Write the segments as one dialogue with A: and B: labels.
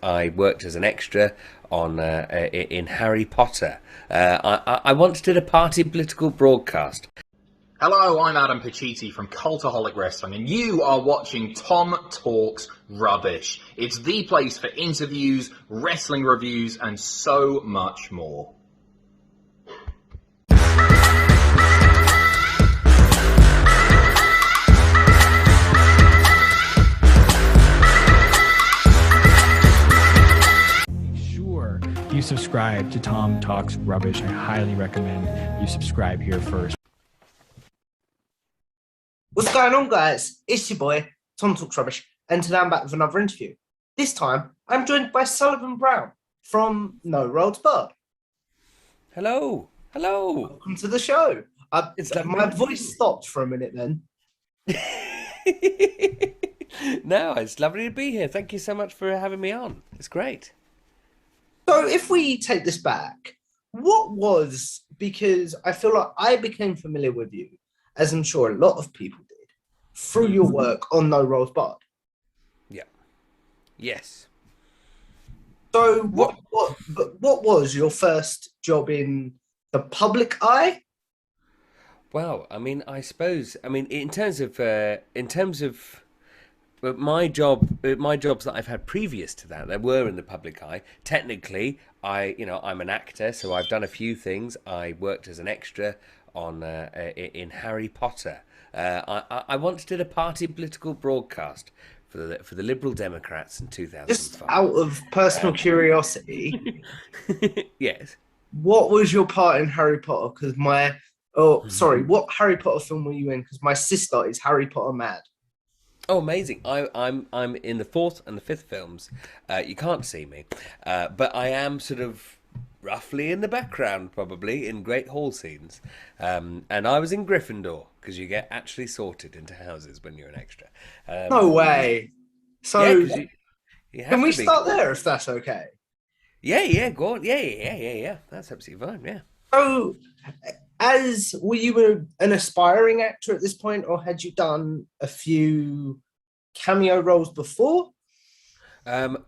A: I worked as an extra on in Harry Potter. I once did a party political broadcast.
B: Hello, I'm Adam Pacitti from Cultaholic Wrestling, and you are watching Tom Talks Rubbish. It's the place for interviews, wrestling reviews, and so much more.
C: Sure, you subscribe to Tom Talks Rubbish. I highly recommend you subscribe here first.
D: What's going on, guys? It's your boy, Tom Talks Rubbish, and today I'm back with another interview. This time, I'm joined by Sullivan Brown from No Roads Barred.
A: Hello.
D: Welcome to the show. My voice stopped for a minute then.
A: No, it's lovely to be here. Thank you so much for having me on. It's great.
D: So if we take this back, because I feel like I became familiar with you, as I'm sure a lot of people did, through your work on No Roads Barred.
A: Yeah. Yes.
D: So what was your first job in the public eye?
A: Well, I suppose, in terms of my jobs that I've had previous to that, they were in the public eye. Technically, I'm an actor, so I've done a few things. I worked as an extra on in Harry Potter. I once did a party political broadcast for the Liberal Democrats in 2005.
D: Just out of personal curiosity,
A: Yes.
D: what was your part in Harry Potter? What Harry Potter film were you in? Because my sister is Harry Potter mad.
A: Oh, amazing! I'm in the fourth and the fifth films. You can't see me, but I am sort of roughly in the background, probably in Great Hall scenes. And I was in Gryffindor because you get actually sorted into houses when you're an extra.
D: No way. So
A: Yeah, 'cause you have
D: can we
A: to be.
D: start there if that's okay?
A: Yeah. Go on. Yeah. That's absolutely fine. Yeah.
D: So, were you an aspiring actor at this point, or had you done a few cameo roles before?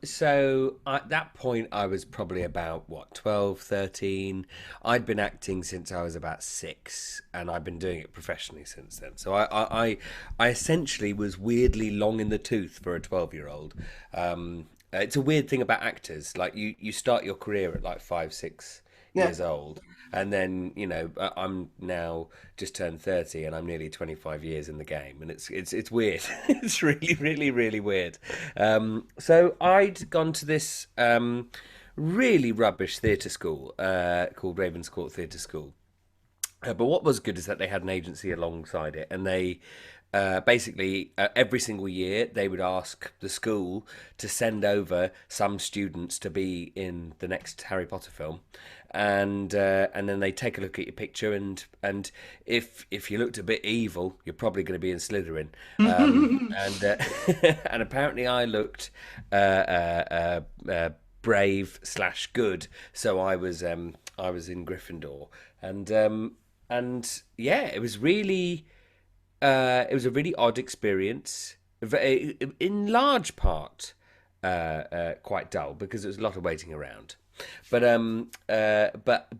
A: So at that point, I was probably about, 12, 13. I'd been acting since I was about 6, and I've been doing it professionally since then. So I essentially was weirdly long in the tooth for a 12-year-old. It's a weird thing about actors. Like, you start your career at like 5, 6 years old. And then, I'm now just turned 30 and I'm nearly 25 years in the game. And it's weird. It's really, really, really weird. So I'd gone to this really rubbish theatre school called Ravenscourt Theatre School. But what was good is that they had an agency alongside it, and they basically every single year they would ask the school to send over some students to be in the next Harry Potter film, and then they take a look at your picture, and if you looked a bit evil, you're probably going to be in Slytherin, and apparently I looked brave slash good, so I was in Gryffindor, and yeah, it was a really odd experience, in large part quite dull because there was a lot of waiting around. But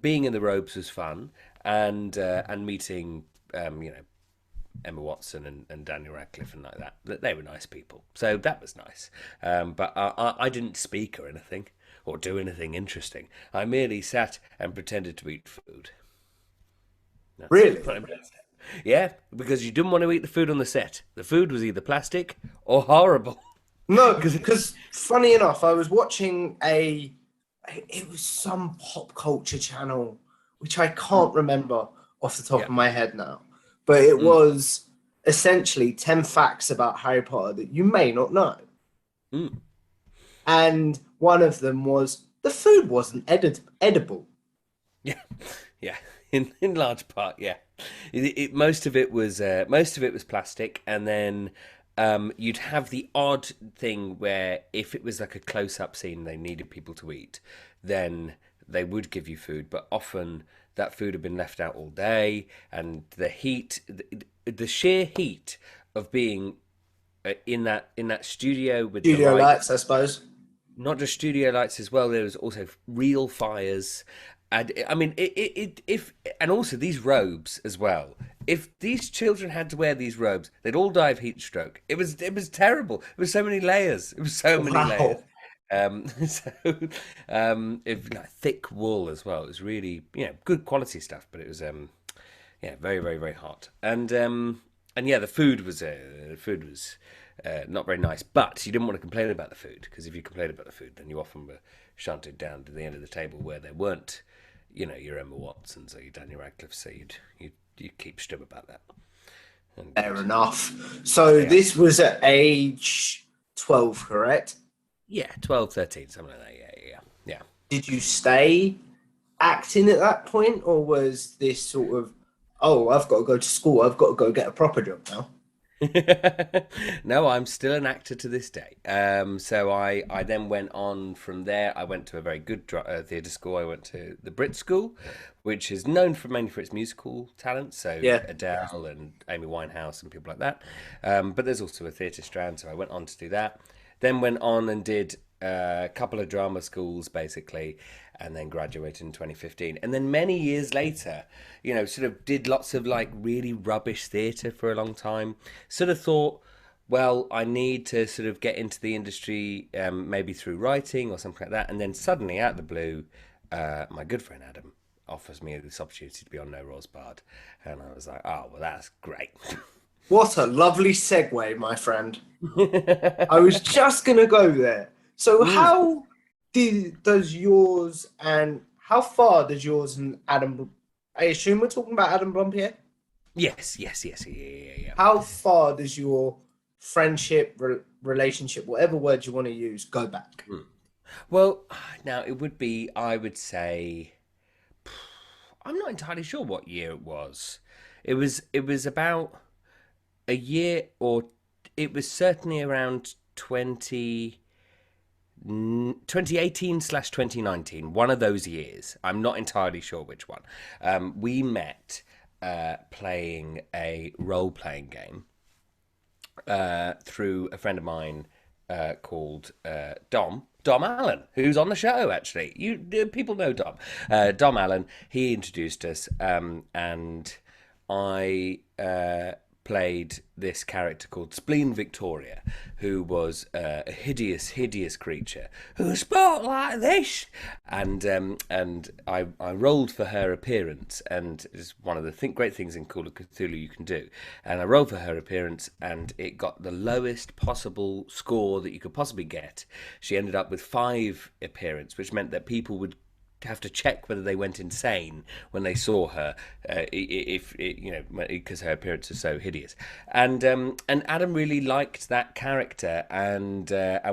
A: being in the robes was fun, and meeting Emma Watson and Daniel Radcliffe and like that. They were nice people, so that was nice. But I didn't speak or anything or do anything interesting. I merely sat and pretended to eat food. That's
D: Really?
A: what I'm- Yeah, because you didn't want to eat the food on the set. The food was either plastic or horrible.
D: No, because funny enough, I was watching it was some pop culture channel, which I can't remember off the top of my head now, but it was essentially 10 facts about Harry Potter that you may not know. And one of them was the food wasn't edible.
A: Yeah, yeah. In large part, yeah. Most of it was plastic, and then you'd have the odd thing where if it was like a close-up scene, they needed people to eat, then they would give you food, but often that food had been left out all day, and the heat, the sheer heat of being in that studio with
D: Studio
A: the
D: lights, I suppose.
A: not just studio lights as well. There was also real fires, and I mean, if and also these robes as well. If these children had to wear these robes, they'd all die of heat stroke. It was terrible. It was so many layers. It was so many layers.
D: Wow.
A: So if like, thick wool as well. It was really good quality stuff, but it was yeah, very very very hot. And yeah, the food was not very nice, but you didn't want to complain about the food because if you complained about the food, then you often were shunted down to the end of the table where there weren't, your Emma Watsons or your Daniel Radcliffe. So you keep stum about that. And
D: Fair enough. So
A: yeah,
D: this was at age 12, correct?
A: yeah, 12, 13, something like that. Yeah, yeah, yeah. Yeah.
D: Did you stay acting at that point, or was this sort of, oh, I've got to go to school, I've got to go get a proper job now?
A: No, I'm still an actor to this day. So I then went on from there. I went to a very good theatre school. I went to the Brit School, which is known mainly for its musical talent. So
D: Yeah.
A: Adele and Amy Winehouse and people like that. But there's also a theatre strand. So I went on to do that. Then went on and did a couple of drama schools basically, and then graduated in 2015. And then many years later, sort of did lots of like really rubbish theatre for a long time. Sort of thought, well, I need to sort of get into the industry, maybe through writing or something like that. And then suddenly, out of the blue, my good friend Adam offers me this opportunity to be on No Rules Barred, and I was like, oh, well, that's great.
D: What a lovely segue, my friend. I was just going to go there. So how how far does yours and Adam, I assume we're talking about Adam Blump here?
A: Yes, yes, yes, yeah.
D: How far does your friendship, relationship, whatever word you want to use, go back?
A: Well, now it would be, I would say, I'm not entirely sure what year it was. It was about a year, or it was certainly around 2018/2019, one of those years. I'm not entirely sure which one. We met playing a role-playing game through a friend of mine called Dom Allen, who's on the show. Actually, people know Dom. Dom Allen. He introduced us, and I played this character called Spleen Victoria, who was a hideous, hideous creature who spoke like this. And I rolled for her appearance, and it's one of the great things in Call of Cthulhu you can do. And I rolled for her appearance, and it got the lowest possible score that you could possibly get. She ended up with 5 appearance, which meant that people would have to check whether they went insane when they saw her, because her appearance is so hideous. And Adam really liked that character, and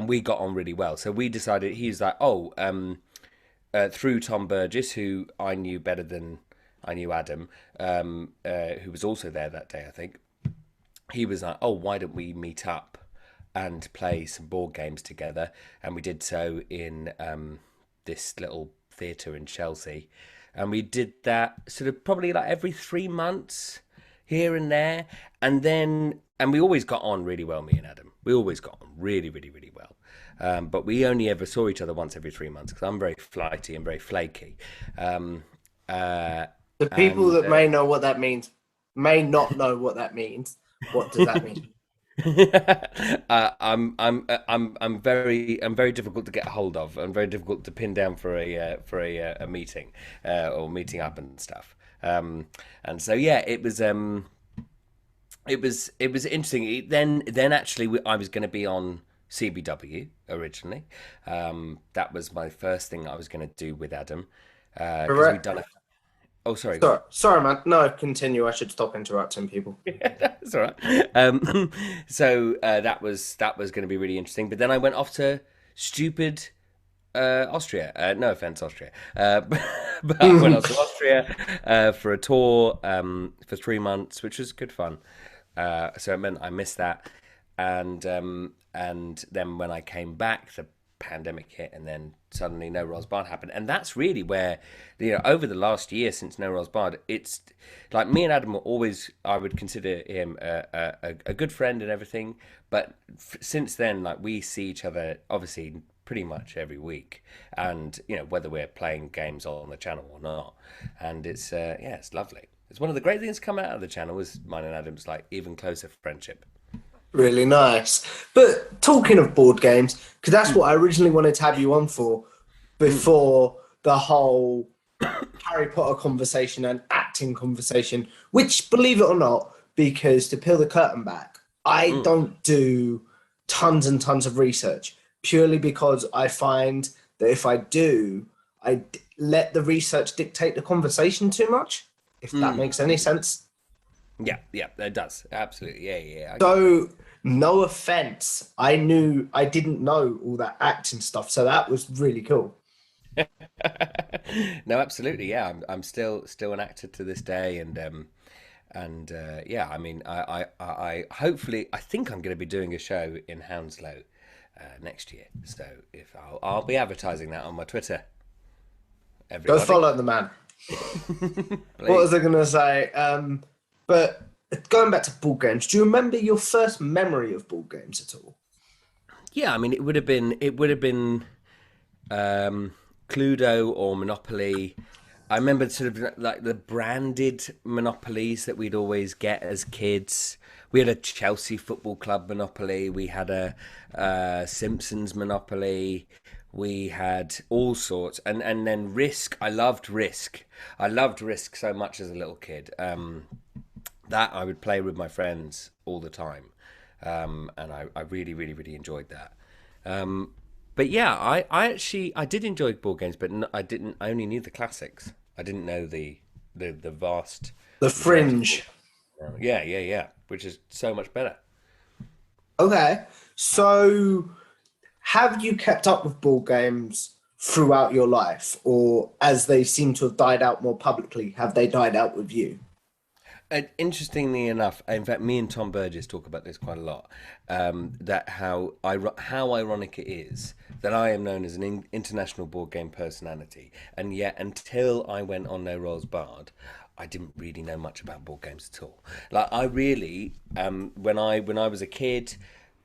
A: we got on really well. So we decided, he was like, through Tom Burgess, who I knew better than I knew Adam, who was also there that day, I think. He was like, oh, why don't we meet up and play some board games together? And we did so in this little theatre in Chelsea, and we did that sort of probably like every 3 months here and there, and we always got on really well, me and Adam. We always got on really, really, really well, but we only ever saw each other once every 3 months because I'm very flighty and very flaky.
D: The people that may know what that means may not know what that means. What does that mean?
A: I'm very difficult to get a hold of. I'm very difficult to pin down for a meeting or meeting up and stuff. And so yeah, it was interesting. Then actually I was going to be on CBW originally. That was my first thing I was going to do with Adam. 'Cause we'd done a. Oh, sorry.
D: Sorry, man. No, continue. I should stop interrupting people.
A: That's all right. So that was going to be really interesting. But then I went off to stupid Austria. No offense, Austria. But I went off to Austria for a tour for 3 months, which was good fun. So it meant I missed that. And then when I came back, the pandemic hit, and then suddenly No Rolls Barred happened. And that's really where, over the last year since No Rolls Barred, it's like me and Adam were always, I would consider him a good friend and everything, but since then, like, we see each other obviously pretty much every week, and whether we're playing games on the channel or not, and it's it's lovely. It's one of the great things to come out of the channel is mine and Adam's like even closer friendship.
D: Really nice. But talking of board games, because that's what I originally wanted to have you on for before the whole Harry Potter conversation and acting conversation, which, believe it or not, because to peel the curtain back, I don't do tons and tons of research, purely because I find that if I do, I let the research dictate the conversation too much, if that makes any sense.
A: Yeah, it does. Absolutely. Yeah.
D: So, no offense, I didn't know all that acting stuff, so that was really cool.
A: No, absolutely. Yeah, I'm still an actor to this day, and yeah, I mean, I hopefully I think I'm going to be doing a show in Hounslow next year. So if I'll be advertising that on my Twitter. Everybody.
D: Go follow the man. What was I going to say? But going back to board games, do you remember your first memory of board games at all?
A: Yeah, I mean, it would have been Cluedo or Monopoly. I remember sort of like the branded Monopolies that we'd always get as kids. We had a Chelsea Football Club Monopoly. We had a Simpsons Monopoly. We had all sorts. And then Risk. I loved Risk. I loved Risk so much as a little kid. That I would play with my friends all the time. And I really, really, really enjoyed that. But yeah, I did enjoy board games, but I only knew the classics. I didn't know the vast...
D: The fringe.
A: Yeah, which is so much better.
D: Okay, so have you kept up with board games throughout your life, or as they seem to have died out more publicly, have they died out with you?
A: Interestingly enough, in fact, me and Tom Burgess talk about this quite a lot. That how ironic it is that I am known as an international board game personality, and yet until I went on No Rolls Barred, I didn't really know much about board games at all. Like I really, when I was a kid,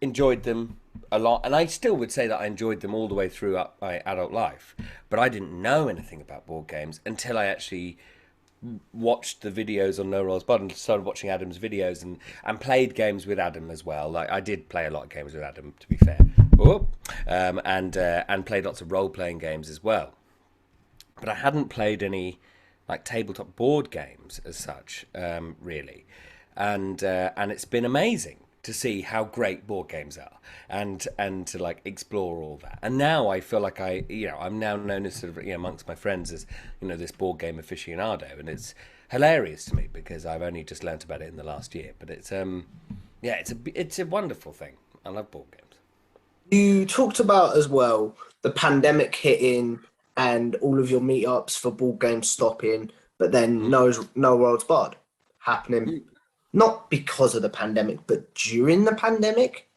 A: enjoyed them a lot, and I still would say that I enjoyed them all the way through my adult life. But I didn't know anything about board games until I actually watched the videos on No Rolls Barred and started watching Adam's videos and played games with Adam as well. Like I did play a lot of games with Adam, to be fair. And played lots of role-playing games as well. But I hadn't played any like tabletop board games as such, really. And it's been amazing to see how great board games are and to like explore all that. And now I feel like I'm now known as sort of amongst my friends as this board game aficionado, and it's hilarious to me because I've only just learnt about it in the last year. But it's it's a wonderful thing. I love board games.
D: You talked about as well the pandemic hitting and all of your meetups for board games stopping, but then no Rolls Barred happening. Not because of the pandemic, but during the pandemic.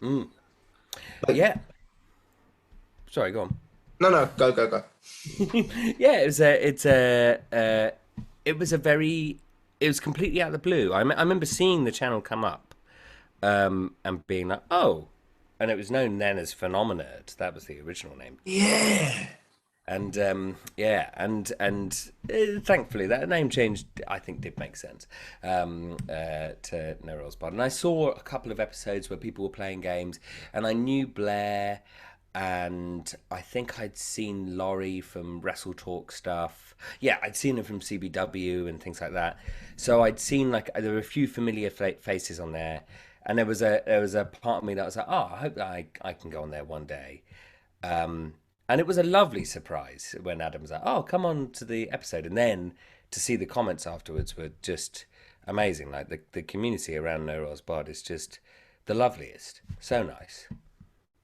A: But yeah. Sorry, go on.
D: No, go.
A: Yeah, it was completely out of the blue. I remember seeing the channel come up, and being like, oh, and it was known then as Phenomenerd. That was the original name.
D: Yeah.
A: And thankfully that name change I think did make sense to No Rolls Barred. And I saw a couple of episodes where people were playing games, and I knew Blair, and I think I'd seen Laurie from Wrestle Talk stuff. Yeah, I'd seen him from CBW and things like that. So I'd seen like there were a few familiar faces on there, and there was a part of me that was like, oh, I hope that I can go on there one day. And it was a lovely surprise when Adam was like, oh, come on to the episode. And then to see the comments afterwards were just amazing. Like the community around No Rolls Barred is just the loveliest. So nice.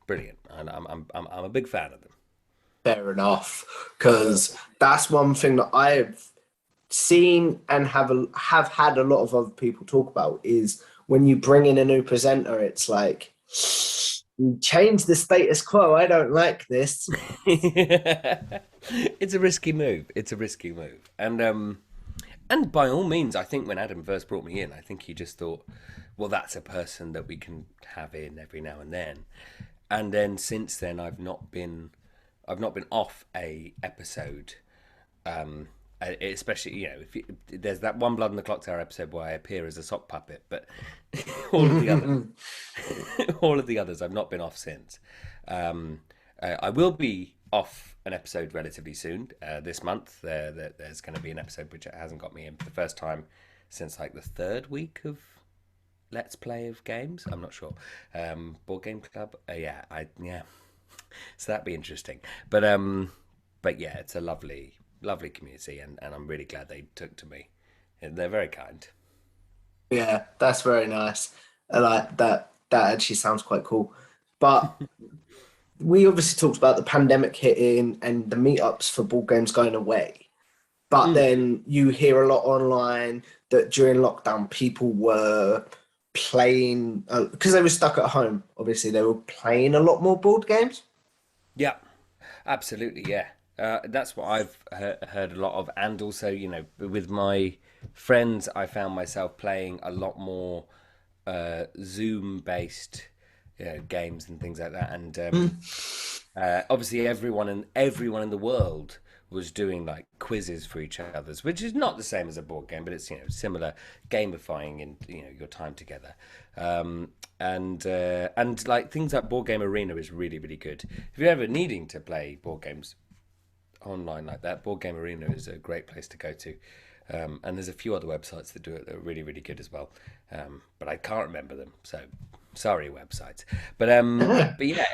A: Brilliant. And I'm a big fan of them.
D: Fair enough. Because that's one thing that I've seen and have had a lot of other people talk about is when you bring in a new presenter, it's like, you change the status quo. I don't like this.
A: It's a risky move. And by all means, I think when Adam first brought me in, I think he just thought, well, that's a person that we can have in every now and then. and then since then I've not been off a episode. Especially, there's that one Blood on the Clock Tower episode where I appear as a sock puppet, but all of the others, all of the others, I've not been off since. I will be off an episode relatively soon. This month, there's going to be an episode which hasn't got me in for the first time since like the third week of Let's Play of games. I'm not sure. Board Game Club. Yeah. So that'd be interesting. But yeah, it's a lovely community, and I'm really glad they took to me. And they're very kind.
D: Yeah, that's very nice. I like that. That actually sounds quite cool. But we obviously talked about the pandemic hitting and the meetups for board games going away. But then you hear a lot online that during lockdown people were playing because they were stuck at home. Obviously, they were playing a lot more board games.
A: Yeah, absolutely. Yeah. That's what I've heard a lot of, and also, with my friends, I found myself playing a lot more Zoom-based games and things like that. And obviously, everyone in the world was doing like quizzes for each other's, which is not the same as a board game, but it's similar gamifying and your time together. And like things like Board Game Arena is really, really good. If you're ever needing to play board games online like that, Board Game Arena is a great place to go to. And there's a few other websites that do it that are really, really good as well. But I can't remember them, so sorry, websites. But yeah,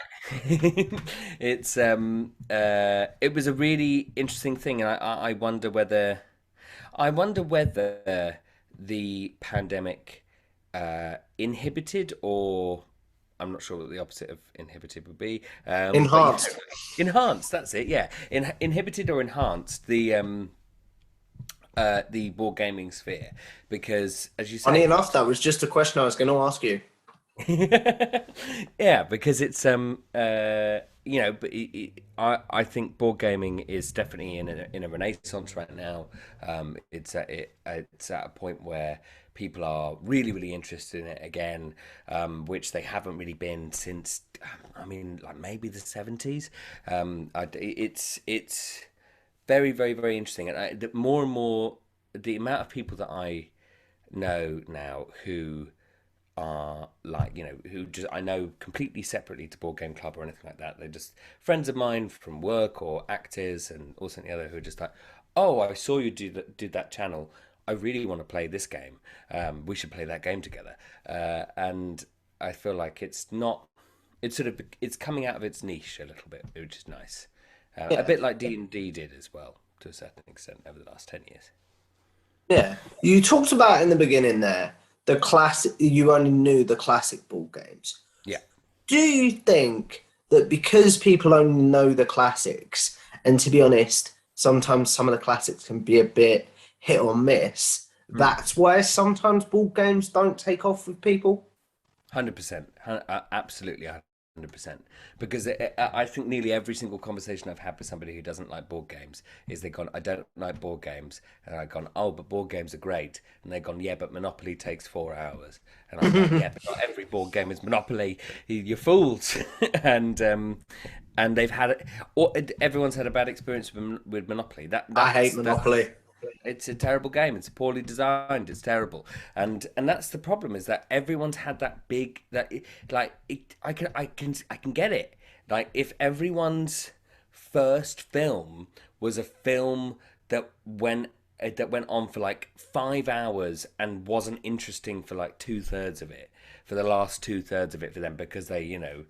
A: it's it was a really interesting thing, and I wonder whether the pandemic inhibited, or I'm not sure what the opposite of inhibited would be.
D: Enhanced.
A: Enhanced, that's it, yeah. Inhibited or enhanced the board gaming sphere. Because, as you say...
D: Funny enough, that was just a question I was going to ask you.
A: Yeah, because it's, but I think board gaming is definitely in a renaissance right now. It's at a point where people are really, really interested in it again, which they haven't really been since, like maybe the 70s. It's very, very, very interesting. And more and more, the amount of people that I know now who are like, who just I know completely separately to Board Game Club or anything like that. They're just friends of mine from work or actors and all something other who are just like, oh, I saw you did that channel. I really want to play this game. We should play that game together. And I feel like it's coming out of its niche a little bit, which is nice. A bit like D&D did as well, to a certain extent, over the last 10 years.
D: Yeah. You talked about in the beginning there, you only knew the classic board games.
A: Yeah.
D: Do you think that because people only know the classics, and to be honest, sometimes some of the classics can be a bit hit or miss, that's why sometimes board games don't take off with people?
A: 100%. Absolutely 100%. Because I think nearly every single conversation I've had with somebody who doesn't like board games is they've gone, I don't like board games. And I've gone, oh, but board games are great. And they've gone, yeah, but Monopoly takes 4 hours. And I'm like, yeah, but not every board game is Monopoly. You're fools. And they've had everyone's had a bad experience with Monopoly.
D: I hate Monopoly.
A: It's a terrible game. It's poorly designed. It's terrible, and that's the problem, is that everyone's had that big I can get it. Like, if everyone's first film was a film that went on for like 5 hours and wasn't interesting for like 2/3 of it, for the last 2/3 of it for them, because the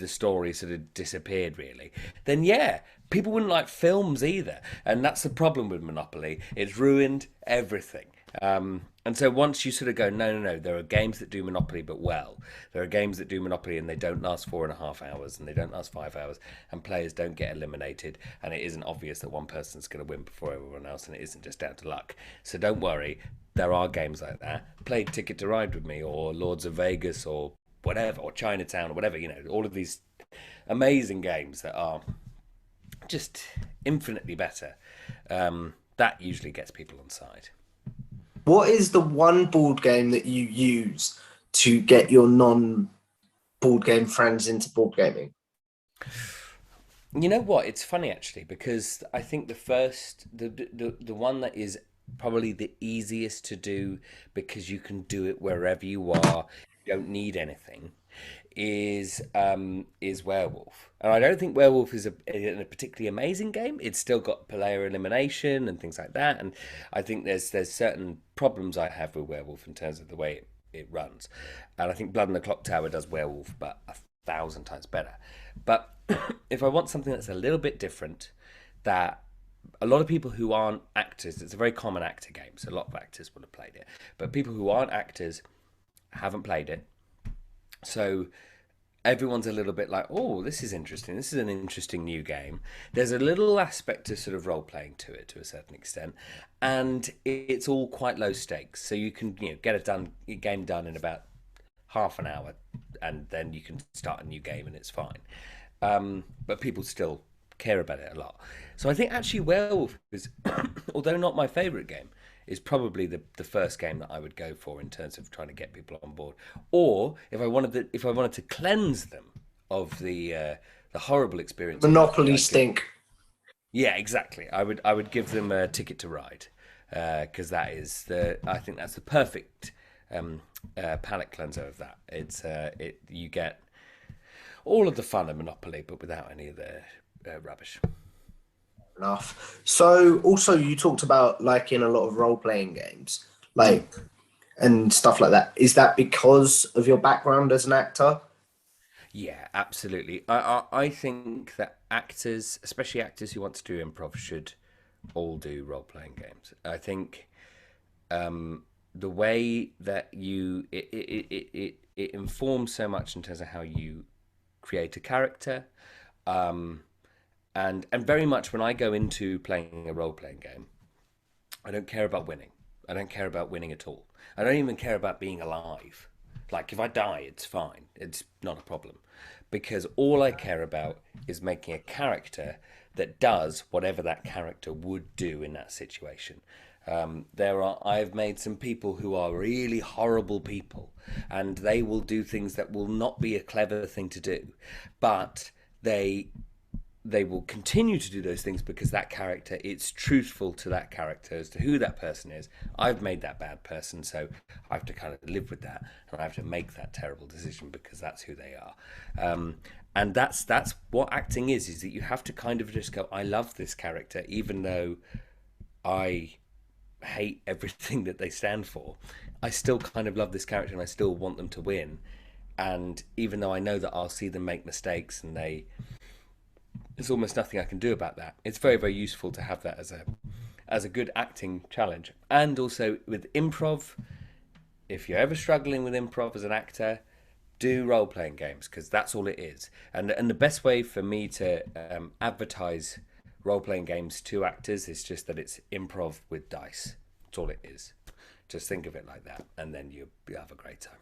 A: story sort of disappeared really, then yeah, people wouldn't like films either. And that's the problem with Monopoly. It's ruined everything. And so once you sort of go, no, there are games that do Monopoly but well. There are games that do Monopoly and they don't last 4.5 hours and they don't last 5 hours, and players don't get eliminated, and it isn't obvious that one person's going to win before everyone else, and it isn't just down to luck. So don't worry, there are games like that. Play Ticket to Ride with me, or Lords of Vegas, or whatever, or Chinatown, or whatever, all of these amazing games that are just infinitely better. That usually gets people on side.
D: What is the one board game that you use to get your non-board board game friends into board gaming?
A: You know what? It's funny actually because I think the one that is probably the easiest to do because you can do it wherever you are. You don't need anything. Is Werewolf, and I don't think Werewolf is a particularly amazing game. It's still got player elimination and things like that, and I think there's certain problems I have with Werewolf in terms of the way it runs, and I think Blood and the Clock Tower does Werewolf, but 1,000 times better. But if I want something that's a little bit different, that a lot of people who aren't actors, it's a very common actor game, so a lot of actors will have played it, but people who aren't actors haven't played it. So everyone's a little bit like, oh, this is interesting. This is an interesting new game. There's a little aspect of sort of role playing to it to a certain extent, and it's all quite low stakes. So you can get a game done in about half an hour, and then you can start a new game, and it's fine. But people still care about it a lot. So I think actually Werewolf is, although not my favourite game, is probably the first game that I would go for in terms of trying to get people on board. Or if I wanted to cleanse them of the horrible experience,
D: Monopoly stink.
A: Yeah, exactly. I would give them a Ticket to Ride because I think that's the perfect palate cleanser of that. You get all of the fun of Monopoly, but without any of the rubbish.
D: Enough. So also you talked about like in a lot of role-playing games, like and stuff like that. Is that because of your background as an actor?
A: Yeah, absolutely. I think that actors, especially actors who want to do improv, should all do role-playing games. I think the way that it informs so much in terms of how you create a character. And very much when I go into playing a role-playing game, I don't care about winning. I don't care about winning at all. I don't even care about being alive. Like, if I die, it's fine. It's not a problem. Because all I care about is making a character that does whatever that character would do in that situation. I've made some people who are really horrible people, and they will do things that will not be a clever thing to do, but they will continue to do those things because that character, it's truthful to that character as to who that person is. I've made that bad person, so I have to kind of live with that, and I have to make that terrible decision because that's who they are. And that's what acting is that you have to kind of just go, I love this character, even though I hate everything that they stand for. I still kind of love this character, and I still want them to win. And even though I know that I'll see them make mistakes, and there's almost nothing I can do about that. It's very, very useful to have that as a good acting challenge. And also with improv, if you're ever struggling with improv as an actor, do role-playing games, because that's all it is. And the best way for me to advertise role-playing games to actors is just that it's improv with dice. That's all it is. Just think of it like that, and then you have a great time.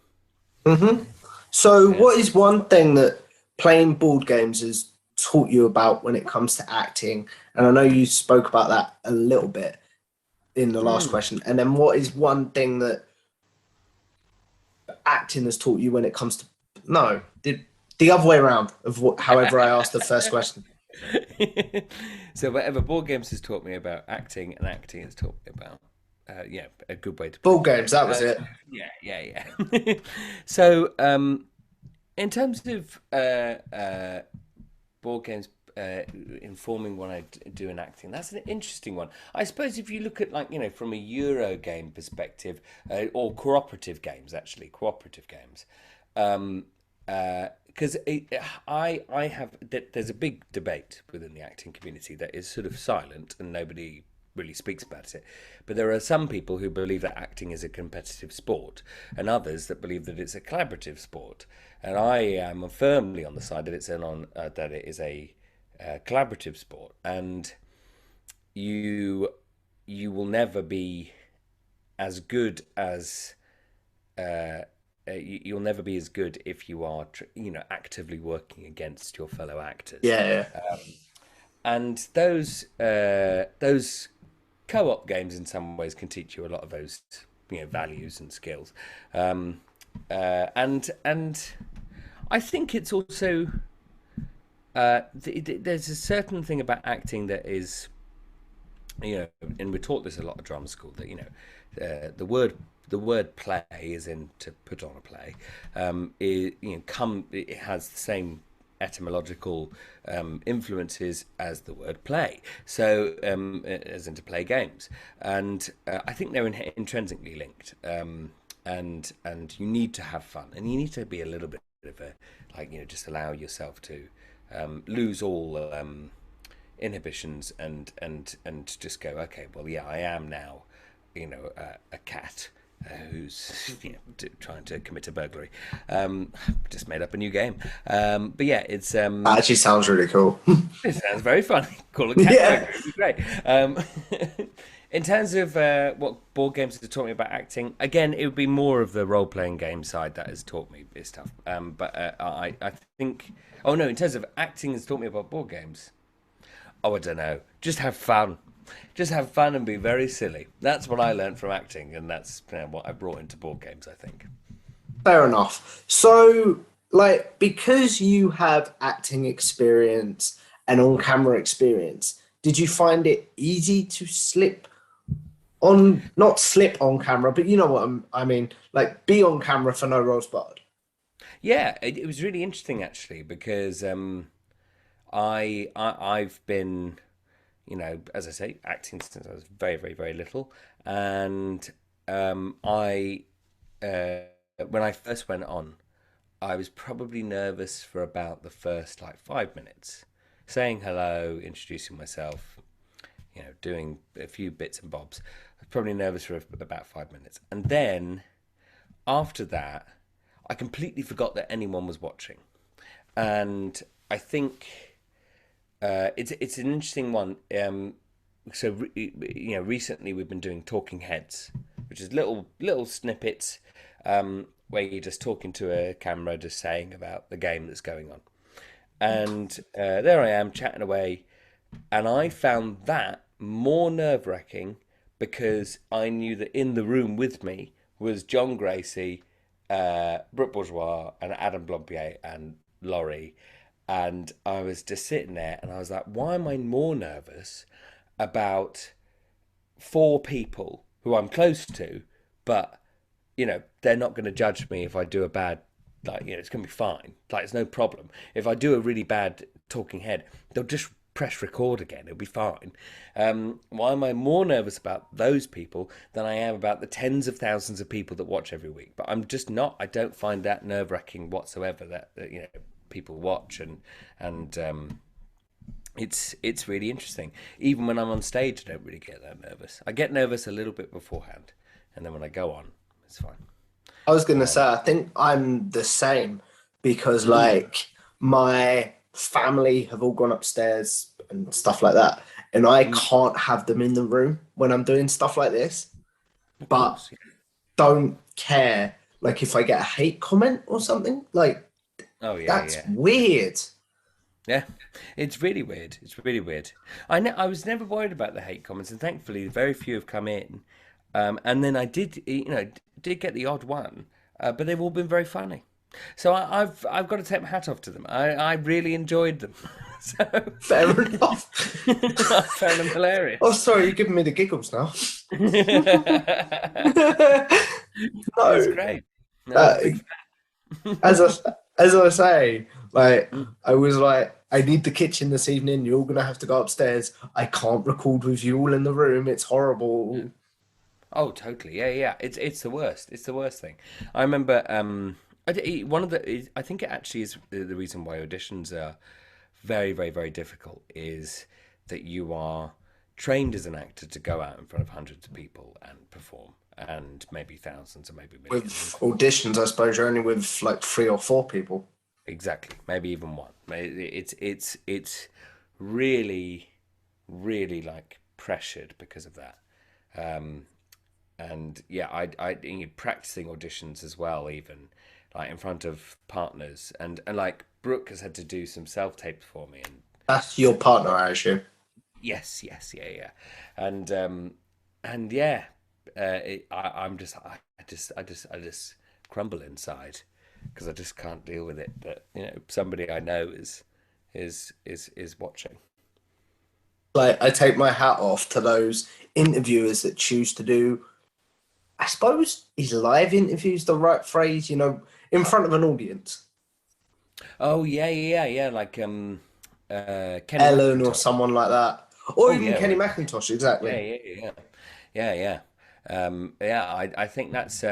D: Mm-hmm. So what is one thing that playing board games has taught you about when it comes to acting? And I know you spoke about that a little bit in the last question. And then what is one thing that acting has taught you when it comes to the other way around of however I asked the first question.
A: So whatever board games has taught me about acting, and acting has taught me about a good way to
D: board games, that was it.
A: Yeah. So in terms of board games informing what I do in acting, that's an interesting one. I suppose if you look at from a Euro game perspective, or cooperative games, because there's a big debate within the acting community that is sort of silent and nobody really speaks about it. But there are some people who believe that acting is a competitive sport, and others that believe that it's a collaborative sport. And I am firmly on the side that that it is a collaborative sport, and you will never be as good as you'll never be as good if you are actively working against your fellow actors. And those co-op games in some ways can teach you a lot of those values and skills. And I think it's also there's a certain thing about acting that is, and we're taught this a lot at drama school, that the word play, is in to put on a play, it has the same etymological influences as the word play, so as in to play games, and I think they're intrinsically linked, and you need to have fun, and you need to be a little bit of a, just allow yourself to lose all inhibitions, and just go, okay, well, yeah, I am now, a cat who's trying to commit a burglary. Just made up a new game, but yeah, it's
D: That actually sounds really cool.
A: it sounds very funny. Call it cat
D: Yeah.
A: burglary. It'd be great. In terms of what board games have taught me about acting, again, it would be more of the role playing game side that has taught me this stuff. But I think, oh no, in terms of acting has taught me about board games. Oh, I don't know. Just have fun. Just have fun and be very silly. That's what I learned from acting, and that's what I brought into board games, I think.
D: Fair enough. So, like, because you have acting experience and on-camera experience, did you find it easy to not slip on camera, but you know what I mean, like be on camera for no roles barred?
A: Yeah, it was really interesting actually, because I've been, as I say, acting since I was very, very, very little, and I when I first went on, I was probably nervous for about the first like 5 minutes, saying hello, introducing myself, doing a few bits and bobs. I was probably nervous for about 5 minutes, and then after that, I completely forgot that anyone was watching, and I think it's an interesting one. Recently we've been doing talking heads, which is little snippets where you're just talking to a camera, just saying about the game that's going on. And there I am chatting away, and I found that more nerve-wracking because I knew that in the room with me was John Gracie, Brooke Bourgeois, and Adam Blompier, and Laurie. And I was just sitting there, and I was like, why am I more nervous about four people who I'm close to, but, they're not going to judge me if I do a bad, it's going to be fine. Like, it's no problem. If I do a really bad talking head, they'll just press record again. It'll be fine. Why am I more nervous about those people than I am about the tens of thousands of people that watch every week? But I'm just not. I don't find that nerve-wracking whatsoever, that people watch, and it's really interesting. Even when I'm on stage, I don't really get that nervous. I get nervous a little bit beforehand, and then when I go on, it's fine.
D: I was gonna say, I think I'm the same because like my family have all gone upstairs and stuff like that, and I can't have them in the room when I'm doing stuff like this. But
A: Course, yeah.
D: don't care like if I get a hate comment or something. Like
A: Oh yeah,
D: that's
A: yeah.
D: weird.
A: Yeah, it's really weird. It's really weird. I was never worried about the hate comments, and thankfully, very few have come in. And then I did get the odd one, but they've all been very funny. So I've got to take my hat off to them. I really enjoyed them. So
D: Fair enough.
A: I found them hilarious.
D: Oh, sorry, you're giving me the giggles now.
A: It's
D: No,
A: great. No,
D: uh,
A: big
D: as I say, like I was like, I need the kitchen this evening. You're all gonna have to go upstairs. I can't record with you all in the room. It's horrible.
A: Oh, totally. Yeah, yeah. It's the worst. It's the worst thing. I remember one of I think it actually is the reason why auditions are very, very, very difficult is that you are trained as an actor to go out in front of hundreds of people and perform, and maybe thousands or maybe
D: With
A: millions.
D: auditions, I suppose you're only with like 3 or 4 people.
A: Exactly. Maybe even one. It's really, really like pressured because of that. Um, and yeah, practicing auditions as well, even like in front of partners, and like Brooke has had to do some self tapes for me, and
D: That's your partner, I assume.
A: yes, yes, yeah, yeah, and yeah, I'm just I just crumble inside. because I just can't deal with it. But somebody I know is watching.
D: Like, I take my hat off to those interviewers that choose to do, I suppose, is live interviews the right phrase, in front of an audience?
A: Oh yeah, yeah, yeah. Like Kenny
D: Ellen or
A: McIntosh.
D: someone like that. Or
A: Oh
D: even
A: yeah,
D: Kenny
A: well,
D: McIntosh,
A: yeah,
D: exactly.
A: yeah, yeah, yeah, yeah. Yeah, I think it's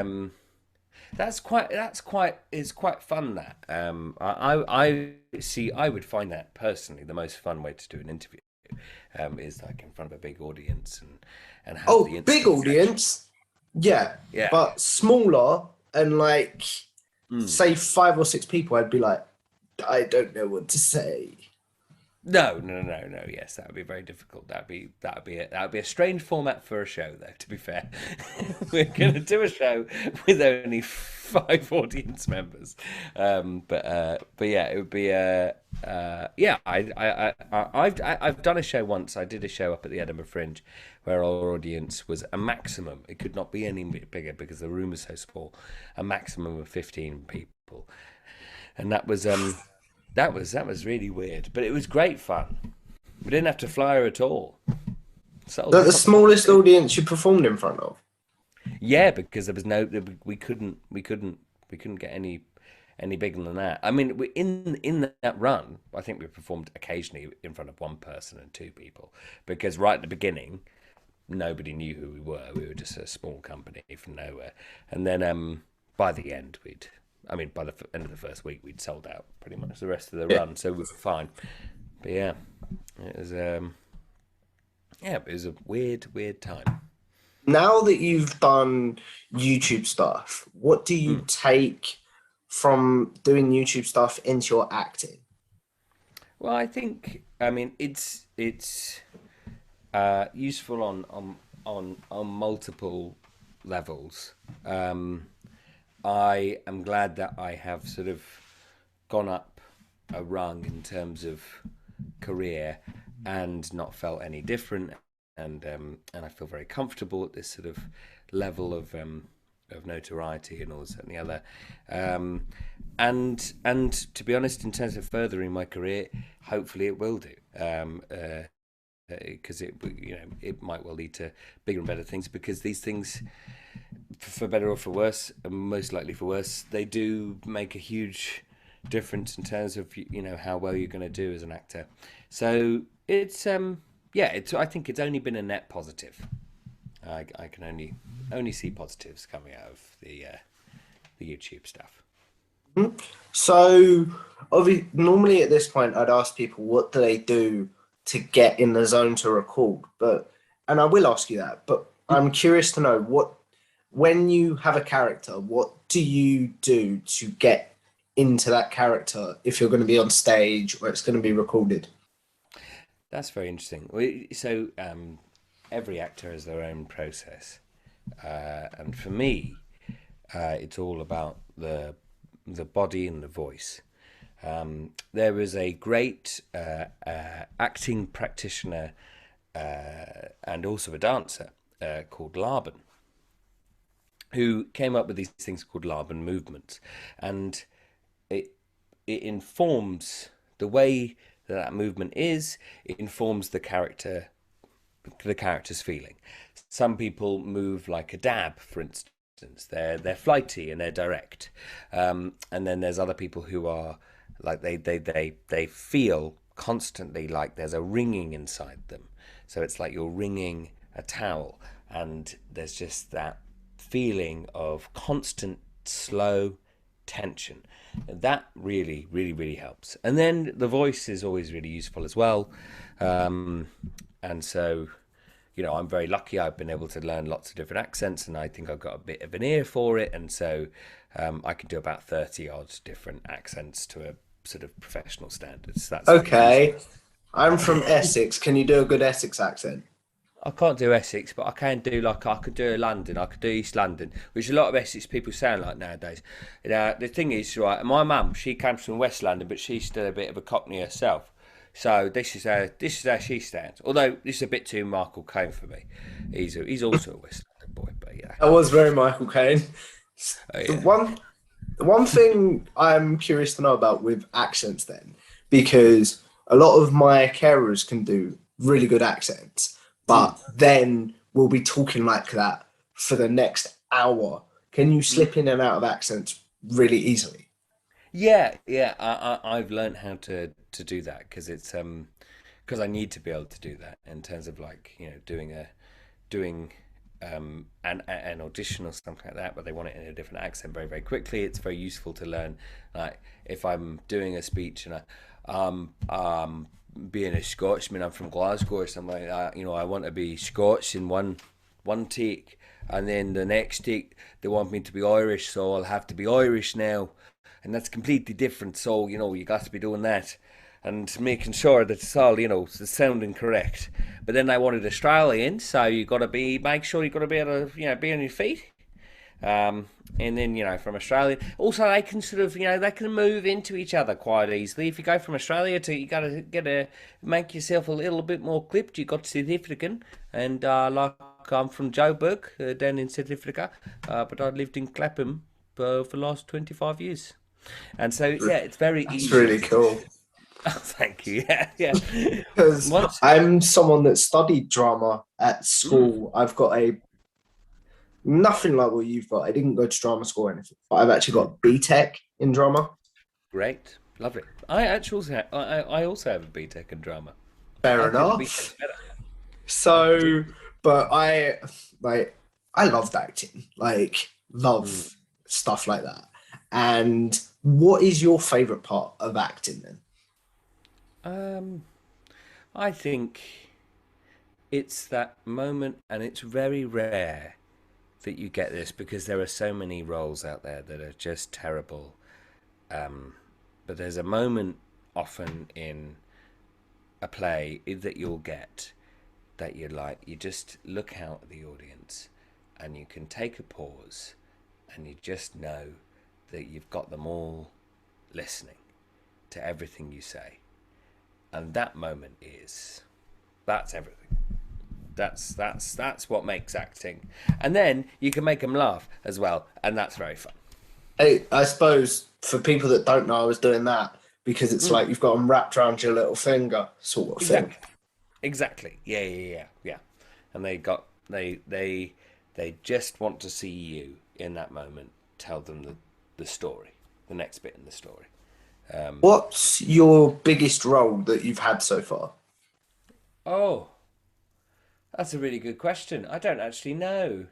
A: quite fun. That I see. I would find that personally the most fun way to do an interview. Is like in front of a big audience and have the
D: Oh, big
A: instant reaction.
D: audience, yeah,
A: Yeah.
D: but smaller and like,
A: Mm.
D: say 5 or 6 people, I'd be like, I don't know what to say.
A: No, no, no, no. Yes, that would be very difficult. That would be a strange format for a show, though. To be fair, we're going to do a show with only 5 audience members. But yeah, it would be yeah. I've done a show once. I did a show up at the Edinburgh Fringe, where our audience was a maximum. It could not be any bigger because the room was so small. A maximum of 15 people, and that was really weird, but it was great fun. We didn't have to fly her at all. Sold
D: That the
A: out.
D: smallest audience you performed in front of.
A: Yeah, because there was no, we couldn't get any bigger than that. I mean, in that run, I think we performed occasionally in front of one person and two people, because right at the beginning, nobody knew who we were. We were just a small company from nowhere, and then by the end, by the end of the first week, we'd sold out pretty much the rest of the
D: Yeah.
A: run, so we were fine. But yeah, it was a weird time.
D: Now that you've done YouTube stuff, what do you
A: Mm.
D: take from doing YouTube stuff into your acting?
A: Well, it's useful on multiple levels. I am glad that I have sort of gone up a rung in terms of career and not felt any different, and I feel very comfortable at this sort of level of notoriety and all this and the other. Um, and to be honest, in terms of furthering my career, hopefully it will do. Because it might well lead to bigger and better things, because these things, for better or for worse, and most likely for worse, they do make a huge difference in terms of how well you're going to do as an actor. So it's yeah, I think it's only been a net positive. I can only see positives coming out of the YouTube stuff.
D: So, normally at this point, I'd ask people what do they do to get in the zone to record, and I will ask you that, but I'm curious to know when you have a character, what do you do to get into that character if you're going to be on stage or it's going to be recorded?
A: That's very interesting. So every actor has their own process, and for me, it's all about the body and the voice. There was a great acting practitioner and also a dancer called Laban, who came up with these things called Laban movements, and it it informs the way that movement is. It informs the character's feeling. Some people move like a dab, for instance. They're flighty and they're direct, and then there's other people who are like they feel constantly like there's a ringing inside them. So it's like you're wringing a towel, and there's just that feeling of constant slow tension. That really, really, really helps. And then the voice is always really useful as well. And so, I'm very lucky. I've been able to learn lots of different accents, and I think I've got a bit of an ear for it. And so I can do about 30 odd different accents to a sort of professional standards. That's very
D: Okay,
A: useful.
D: I'm from Essex. Can you do a good Essex accent?
A: I can't do Essex, but I could do London, I could do East London, which a lot of Essex people sound like nowadays. The thing is, right, my mum, she comes from West London, but she's still a bit of a Cockney herself. So this is how she stands. Although this is a bit too Michael Caine for me. He's also a West London boy, but yeah.
D: I was very Michael Caine.
A: Oh,
D: The
A: yeah.
D: one one thing I'm curious to know about with accents then, because a lot of my carers can do really good accents,
A: Mm.
D: but then we'll be talking like that for the next hour. Can you
A: Mm.
D: slip in and out of accents really easily?
A: Yeah, yeah. I've learned how to do that because it's because I need to be able to do that in terms of like doing an audition or something like that, but they want it in a different accent very very quickly. It's very useful to learn. Like if I'm doing a speech and being a Scotsman, I'm from Glasgow or something like that. I want to be Scots in one take, and then the next take they want me to be Irish, so I'll have to be Irish now, and that's completely different. So you got to be doing that and making sure that it's all sounding correct. But then I wanted Australian, so you got to make sure you got to be able to be on your feet. And then from Australia, also they can sort of they can move into each other quite easily. If you go from Australia to you got to make yourself a little bit more clipped. You got South African, and like I'm from Joburg down in South Africa, but I lived in Clapham for the last 25 years, and so yeah, it's very
D: That's
A: easy.
D: really cool.
A: Oh, thank you. Yeah, yeah.
D: Because
A: Once,
D: I'm someone that studied drama at
A: mm,
D: school. I've got a nothing like what you've got. I didn't go to drama school or anything, but I've actually
A: mm,
D: got BTEC in drama.
A: great, lovely. I actually I also have a BTEC in drama.
D: Fair
A: I think the
D: enough.
A: BTEC's better.
D: So, but I loved acting, like
A: Mm.
D: love stuff like that. And what is your favorite part of acting then?
A: Um, I think it's that moment, and it's very rare that you get this because there are so many roles out there that are just terrible. Um, but there's a moment often in a play that you'll get that you just look out at the audience and you can take a pause and you just know that you've got them all listening to everything you say. And that moment that's everything. That's what makes acting. And then you can make them laugh as well, and that's very fun.
D: I suppose for people that don't know, I was doing that because it's
A: Mm,
D: like you've got them wrapped around your little finger, sort of thing.
A: exactly. Exactly. Yeah, yeah, yeah, yeah. And they just want to see you in that moment. Tell them the story, the next bit in the story.
D: What's your biggest role that you've had so far?
A: Oh, that's a really good question. I don't actually know.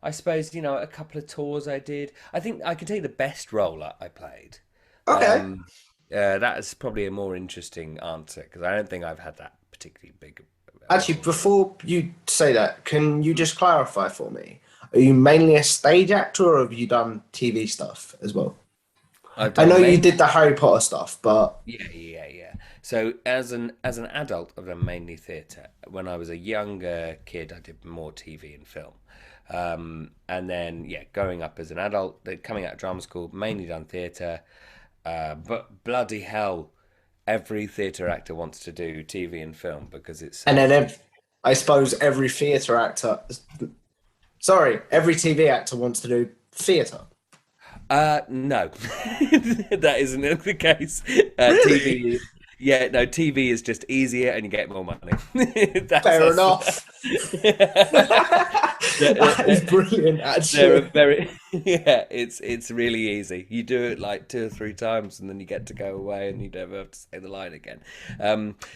A: I suppose a couple of tours I did. I think I can tell you the best role I played.
D: Okay.
A: Um, that is probably a more interesting answer because I don't think I've had that particularly big
D: Actually,
A: role.
D: before you say that, can you just clarify for me? Are you mainly a stage actor or have you done TV stuff as well?
A: I've
D: I know
A: done
D: you
A: main.
D: did the Harry Potter stuff, but
A: Yeah, yeah, yeah. So as an adult, I've done mainly theatre. When I was a younger kid, I did more TV and film. And then yeah, growing up as an adult, coming out of drama school, mainly done theatre. But bloody hell, every theatre actor wants to do TV and film because it's
D: and
A: so
D: then
A: free.
D: I suppose every theatre actor, sorry, every TV actor wants to do theatre.
A: No, that isn't the case.
D: Really?
A: TV, yeah, no, TV is just easier and you get more money.
D: Fair
A: That's
D: enough.
A: they're,
D: That is brilliant,
A: they're a
D: actually.
A: very yeah. It's really easy. You do it like 2 or 3 times and then you get to go away and you never have to say the line again.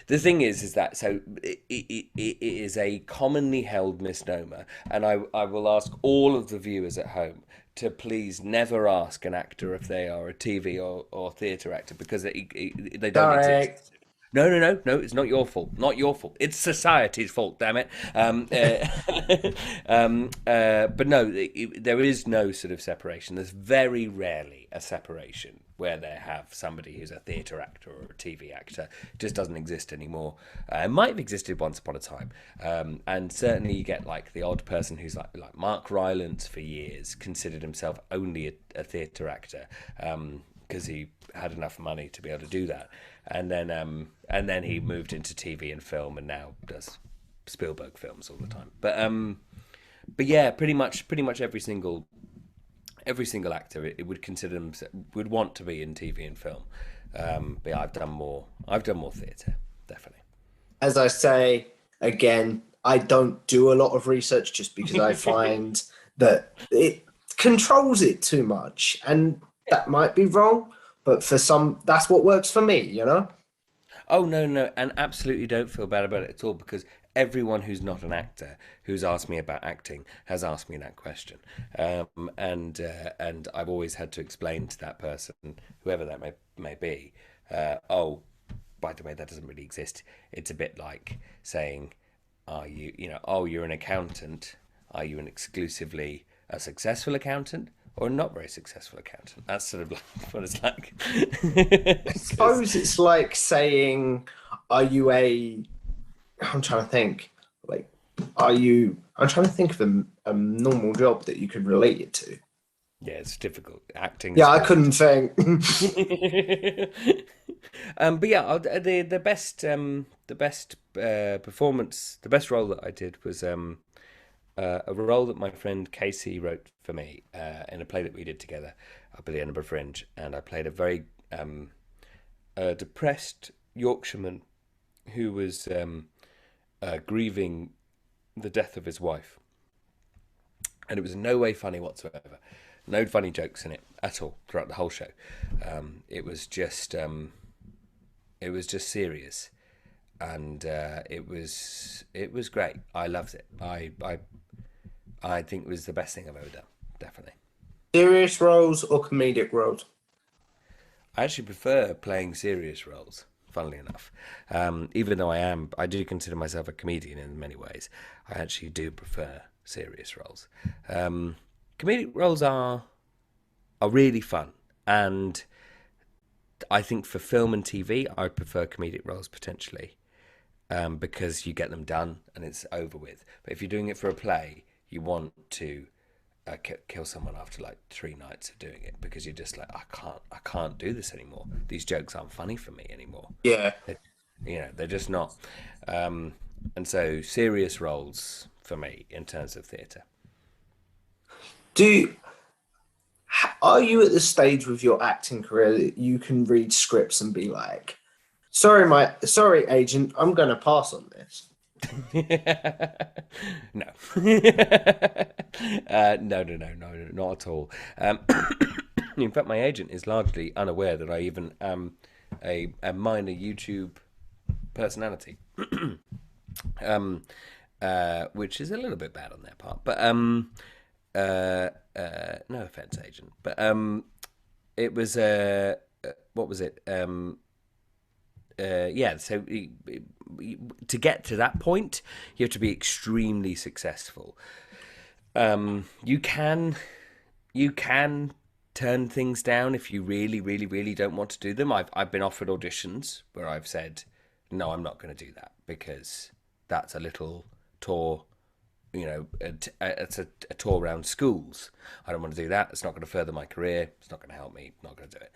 A: The thing is that so it is a commonly held misnomer, and I will ask all of the viewers at home to please never ask an actor if they are a TV or theatre actor because they don't
D: Sorry.
A: exist. No, no, no, no. It's not your fault. Not your fault. It's society's fault. Damn it. But no, there is no sort of separation. There's very rarely a separation where they have somebody who's a theatre actor or a TV actor. It just doesn't exist anymore. It might have existed once upon a time, and certainly you get like the odd person who's like Mark Rylance for years considered himself only a theatre actor. Because he had enough money to be able to do that, and then he moved into TV and film, and now does Spielberg films all the time. But yeah, pretty much every single actor it would consider them would want to be in TV and film. But yeah, I've done more theatre, definitely.
D: As I say again, I don't do a lot of research just because I find that it controls it too much, and that might be wrong. But for some, that's what works for me, you know?
A: Oh no, and absolutely don't feel bad about it at all, because everyone who's not an actor who's asked me about acting has asked me that question, and I've always had to explain to that person, whoever that may be, oh, by the way, that doesn't really exist. It's a bit like saying, are you, oh, you're an accountant. Are you an exclusively a successful accountant or a not very successful accountant? That's sort of like what it's like.
D: I suppose it's like saying, are you a, I'm trying to think, like, I'm trying to think of a normal job that you could relate it to.
A: Yeah, it's difficult. Acting.
D: Yeah, I couldn't think.
A: But yeah, the best performance, the best role that I did was a role that my friend Casey wrote for me in a play that we did together up at the Edinburgh Fringe, and I played a very depressed Yorkshireman who was grieving the death of his wife, and it was in no way funny whatsoever. No funny jokes in it at all throughout the whole show. It was just serious, and it was great. I loved it. I think it was the best thing I've ever done. Definitely.
D: Serious roles or comedic roles?
A: I actually prefer playing serious roles. Funnily enough, even though I do consider myself a comedian in many ways, I actually do prefer serious roles. Comedic roles are really fun, and I think for film and TV, I prefer comedic roles potentially, because you get them done and it's over with. But if you're doing it for a play, you want to kill someone after like 3 nights of doing it, because you're just like, I can't do this anymore. These jokes aren't funny for me anymore.
D: Yeah.
A: They're just not. And so serious roles for me in terms of theatre.
D: Are you at the stage with your acting career that you can read scripts and be like, sorry, agent, I'm going to pass on this?
A: No. No, not at all. In fact, my agent is largely unaware that I even am a minor YouTube personality, which is a little bit bad on their part. But no offense, agent. But it was what was it? Yeah. So to get to that point, you have to be extremely successful. You can turn things down if you really, really, really don't want to do them. I've been offered auditions where I've said, no, I'm not going to do that, because that's a little tour. It's a tour around schools. I don't want to do that. It's not going to further my career. It's not going to help me. I'm not going to do it.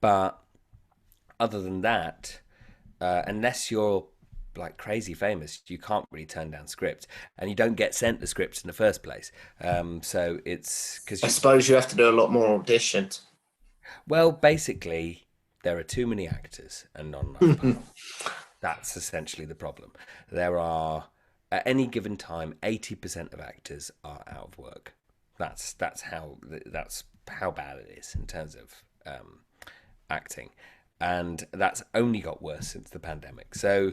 A: But other than that, unless you're like crazy famous, you can't really turn down script, and you don't get sent the scripts in the first place. So it's because
D: I suppose you have to do a lot more auditions.
A: Well, basically, there are too many actors and not enough parts. That's essentially the problem. There are, at any given time, 80% of actors are out of work. That's how bad it is in terms of acting, and that's only got worse since the pandemic. So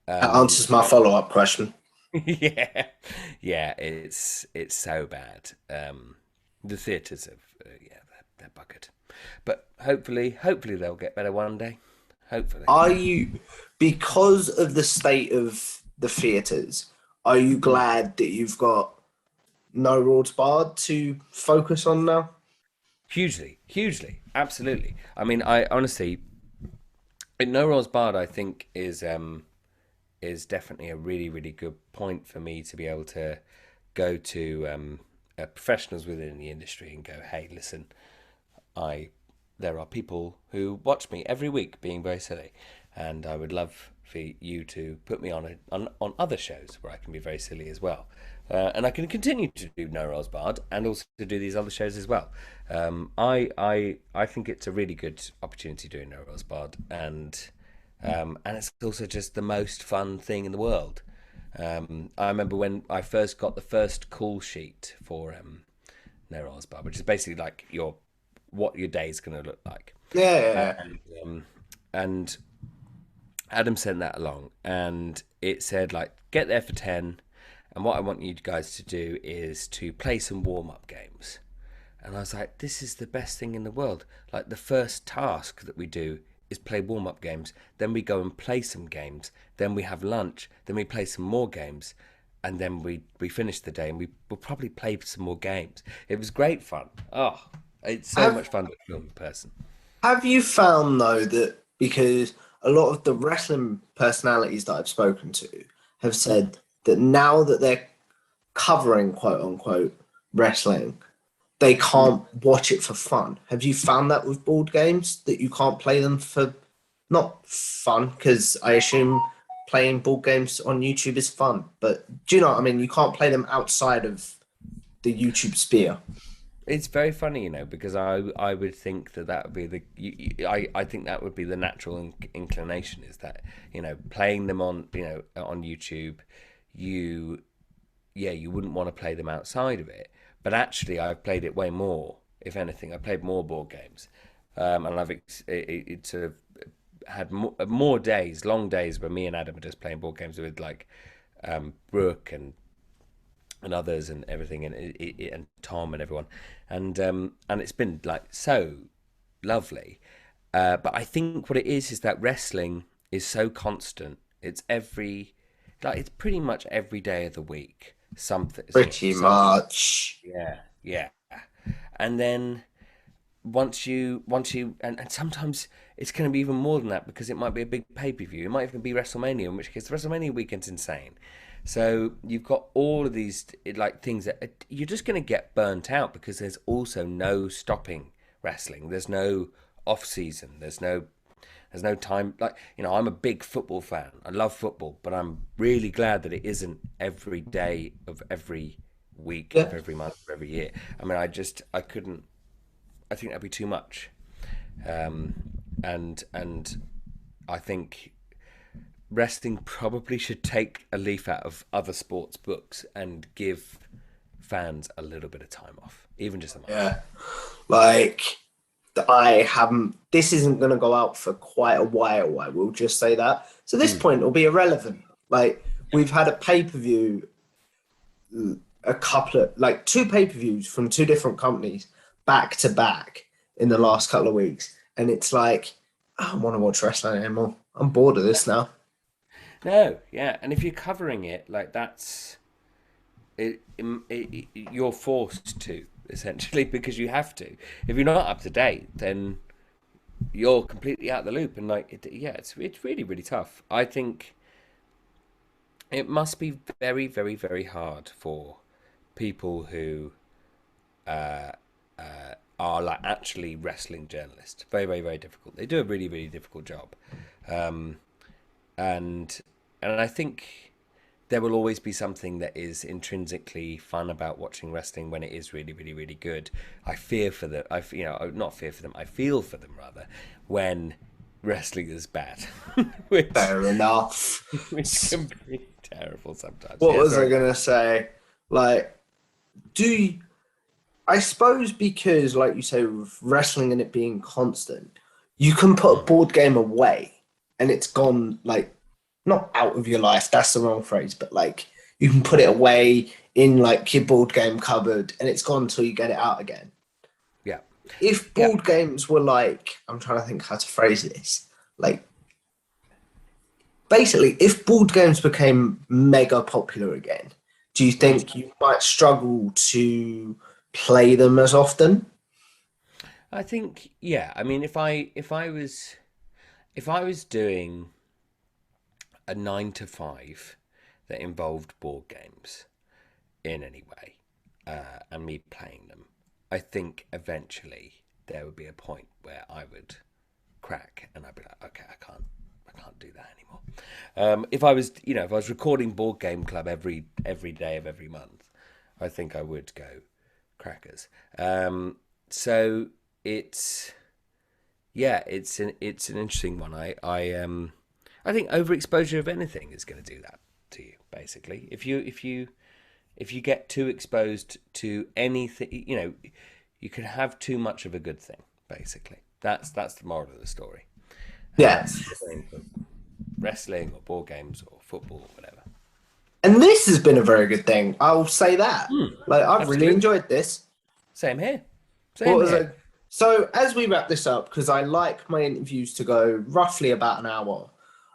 D: that answers my follow-up question.
A: yeah, it's so bad. The theatres have, they're buggered, but hopefully they'll get better one day. Hopefully.
D: Are you, because of the state of the theatres, are you glad that you've got No Rules Barred to focus on now?
A: Hugely, absolutely. I mean, I honestly, No Rules Barred, I think is definitely a really, really good point for me to be able to go to professionals within the industry and go, hey, listen, there are people who watch me every week being very silly, and I would love for you to put me on other shows where I can be very silly as well. And I can continue to do No Rolls Barred and also to do these other shows as well. I think it's a really good opportunity doing No Rolls Barred, and it's also just the most fun thing in the world. I remember when I first got the first call sheet for No Rolls Barred, which is basically like what your day is going to look like.
D: Yeah.
A: And Adam sent that along, and it said like, get there for 10, and what I want you guys to do is to play some warm-up games. And I was like, this is the best thing in the world. Like, the first task that we do is play warm-up games, then we go and play some games, then we have lunch, then we play some more games, and then we finish the day, and we'll probably play some more games. It was great fun. Oh, it's so much fun to film in person.
D: Have you found, though, that because a lot of the wrestling personalities that I've spoken to have said that now that they're covering, quote unquote, wrestling, they can't watch it for fun? Have you found that with board games, that you can't play them for, not fun, because I assume playing board games on YouTube is fun, but do you know what I mean? You can't play them outside of the YouTube sphere.
A: It's very funny, because I would think that would be I think that would be the natural inclination, is that playing them on on YouTube, you wouldn't want to play them outside of it. But actually, I've played it way more. If anything, I played more board games, and I've it sort of had more days, long days, where me and Adam are just playing board games with like Brooke and others and everything, and Tom and everyone, and it's been like so lovely. But I think what it is that wrestling is so constant. It's pretty much every day of the week.
D: Pretty much.
A: Yeah. And then once you and sometimes it's going to be even more than that, because it might be a big pay-per-view. It might even be WrestleMania, in which case the WrestleMania weekend's insane. So you've got all of these things that you're just going to get burnt out, because there's also no stopping wrestling. There's no off season. There's no time. I'm a big football fan. I love football, but I'm really glad that it isn't every day of every week, of every month, of every year. I mean, I couldn't. I think that'd be too much. And I think wrestling probably should take a leaf out of other sports books and give fans a little bit of time off, even just a month.
D: Yeah, this isn't going to go out for quite a while, I will just say that. So this point will be irrelevant. We've had a pay-per-view, two pay-per-views from two different companies back to back in the last couple of weeks. And it's like, I don't want to watch wrestling anymore. I'm bored of this now.
A: No, yeah. And if you're covering it, that's you're forced to, essentially, because you have to. If you're not up to date, then you're completely out of the loop, and it's really, really tough. I think it must be very, very, very hard for people who are actually wrestling journalists. Very, very, very difficult. They do a really, really difficult job, and I think there will always be something that is intrinsically fun about watching wrestling when it is really, really, really good. I fear for them. Not fear for them. I feel for them rather when wrestling is bad.
D: Fair enough.
A: Which can be terrible sometimes.
D: What was I gonna say? I suppose because, like you say, with wrestling and it being constant, you can put a board game away and it's gone, not out of your life, that's the wrong phrase, but you can put it away in your board game cupboard and it's gone until you get it out again.
A: Yeah.
D: If board games were I'm trying to think how to phrase this, basically, if board games became mega popular again, do you think you might struggle to play them as often?
A: I think, yeah. I mean, if I was doing a 9 to 5 that involved board games in any way, and me playing them, I think eventually there would be a point where I would crack and I'd be like, okay, I can't do that anymore. If I was, if I was recording Board Game Club every day of every month, I think I would go crackers. So it's an interesting one. I think overexposure of anything is going to do that to you. Basically, if you get too exposed to anything, you can have too much of a good thing. Basically, that's the moral of the story.
D: Yeah.
A: Wrestling or board games or football or whatever.
D: And this has been a very good thing. I'll say that. I've really enjoyed this.
A: Same here.
D: So as we wrap this up, because I like my interviews to go roughly about an hour,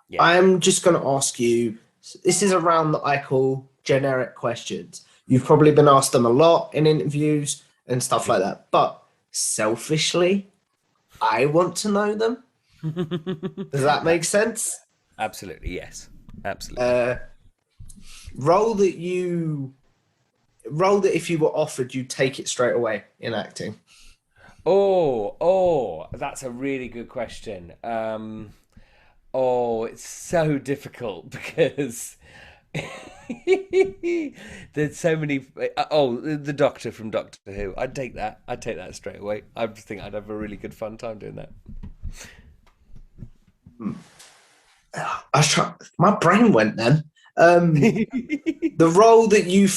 A: Yeah.
D: I'm just going to ask you, this is a round that I call generic questions. You've probably been asked them a lot in interviews and stuff like that. But selfishly, I want to know them. Does that make sense?
A: Absolutely, yes. Absolutely.
D: Role that if you were offered, you'd take it straight away in acting.
A: Oh, that's a really good question. It's so difficult because there's so many. The Doctor from Doctor Who. I'd take that straight away. I just think I'd have a really good fun time doing that.
D: I was trying. My brain went then. The role that you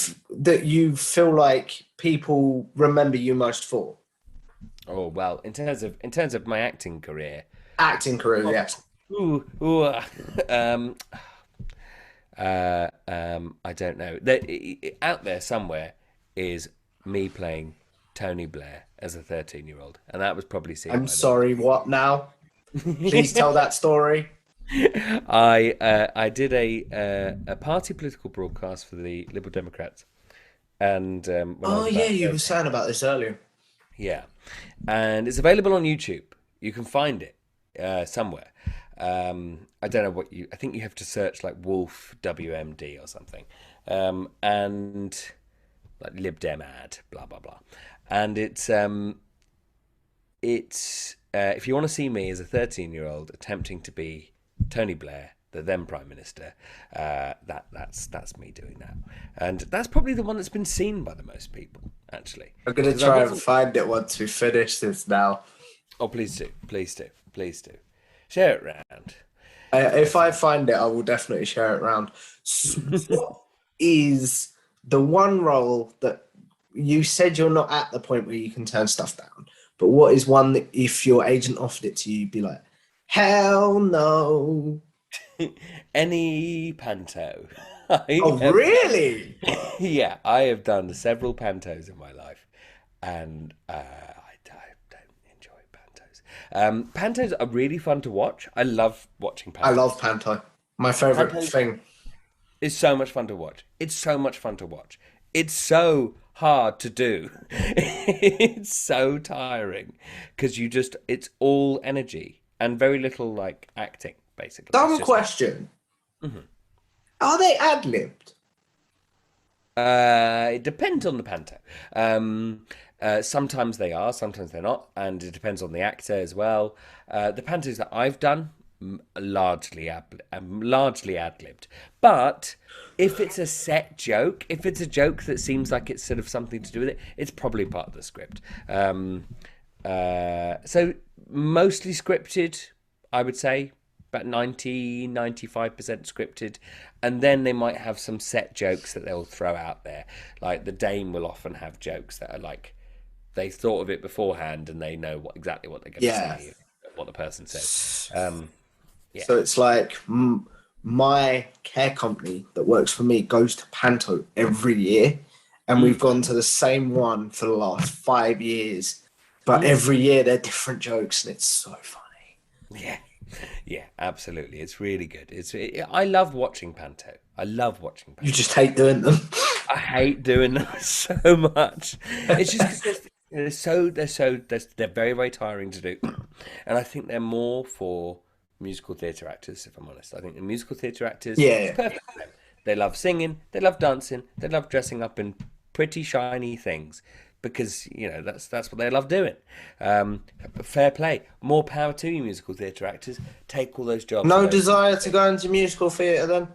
D: feel like people remember you most for.
A: Oh well, in terms of my acting career.
D: Acting career, yes.
A: I don't know. Out there somewhere is me playing Tony Blair as a 13-year-old, and that was probably seen.
D: I'm sorry. What now? Please tell that story.
A: I did a party political broadcast for the Liberal Democrats, and
D: you were saying about this earlier.
A: Yeah, and it's available on YouTube. You can find it somewhere. I don't know I think you have to search like Wolf WMD or something, and like Lib Dem ad, blah blah blah, and it's if you want to see me as a 13-year-old attempting to be Tony Blair, the then Prime Minister, that's me doing that, and that's probably the one that's been seen by the most people. Actually,
D: I'm gonna try and find it once we finish this now.
A: Oh, please do. Share it around.
D: If I find it, I will definitely share it around. What is the one role that you said you're not at the point where you can turn stuff down? But what is one that if your agent offered it to you, you'd be like, hell no.
A: Any panto.
D: Really?
A: Yeah, I have done several pantos in my life, and I don't enjoy pantos. Pantos are really fun to watch. I love watching pantos.
D: I love panto. My favorite thing.
A: It's so much fun to watch. It's so hard to do. It's so tiring because it's all energy and very little like acting, basically.
D: Dumb question. Mm-hmm. Are they ad-libbed?
A: It depends on the panto. Sometimes they are, sometimes they're not, and it depends on the actor as well. The pantos that I've done, largely ad-libbed. But if it's a set joke, if it's a joke that seems like it's sort of something to do with it, it's probably part of the script. So mostly scripted, I would say. About 95% scripted, and then they might have some set jokes that they'll throw out there. Like the Dame will often have jokes that are like they thought of it beforehand and they know exactly what they're going to say, what the person says.
D: So it's like my care company that works for me goes to Panto every year, and we've gone to the same one for the last 5 years. But every year they're different jokes, and it's so funny.
A: Yeah, absolutely. It's really good. I love watching panto.
D: You just hate doing them.
A: I hate doing them so much. It's just because they're very, very tiring to do, and I think they're more for musical theatre actors. If I'm honest, I think the musical theatre actors, it's perfect for them. They love singing, they love dancing, they love dressing up in pretty shiny things. because that's what they love doing. Fair play, more power to you, musical theatre actors. Take all those jobs.
D: No desire to go into musical theatre then?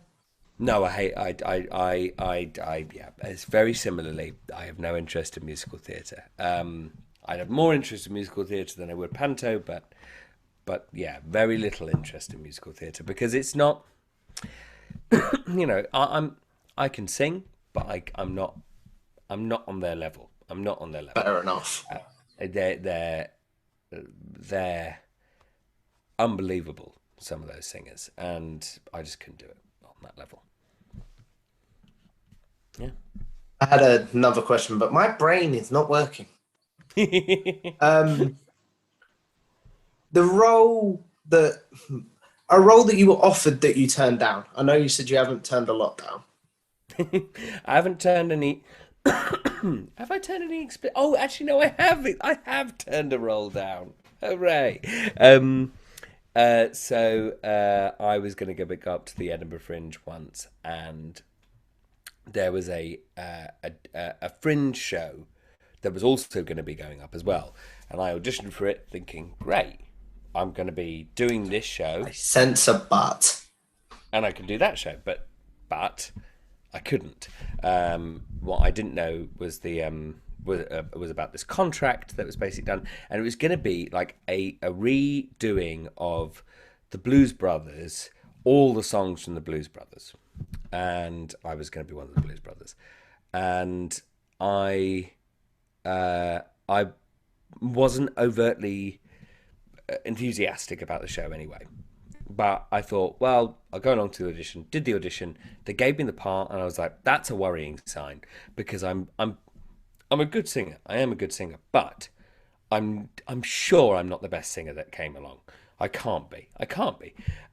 A: No, I hate. Yeah. It's very similarly. I have no interest in musical theatre. I'd have more interest in musical theatre than I would panto, but yeah, very little interest in musical theatre because it's not. I can sing, but I'm not on their level. I'm not on their level.
D: Fair enough.
A: They're unbelievable, some of those singers, and I just couldn't do it on that level. Yeah.
D: I had another question, but my brain is not working. The role that you were offered that you turned down. I know you said you haven't turned a lot down.
A: I haven't turned any. Have I turned any? Oh, actually, no, I haven't. I have turned a role down. Hooray! So I was going to go up to the Edinburgh Fringe once, and there was a Fringe show that was also going to be going up as well, and I auditioned for it, thinking, great, I'm going to be doing this show.
D: I sense a but.
A: And I can do that show, but I couldn't. What I didn't know was was about this contract that was basically done, and it was going to be like a redoing of the Blues Brothers, all the songs from the Blues Brothers, and I was going to be one of the Blues Brothers, and I wasn't overtly enthusiastic about the show anyway. But I thought, well, I'll go along to the audition. Did the audition. They gave me the part, and I was like, that's a worrying sign because I'm a good singer. I am a good singer, but I'm sure I'm not the best singer that came along. I can't be.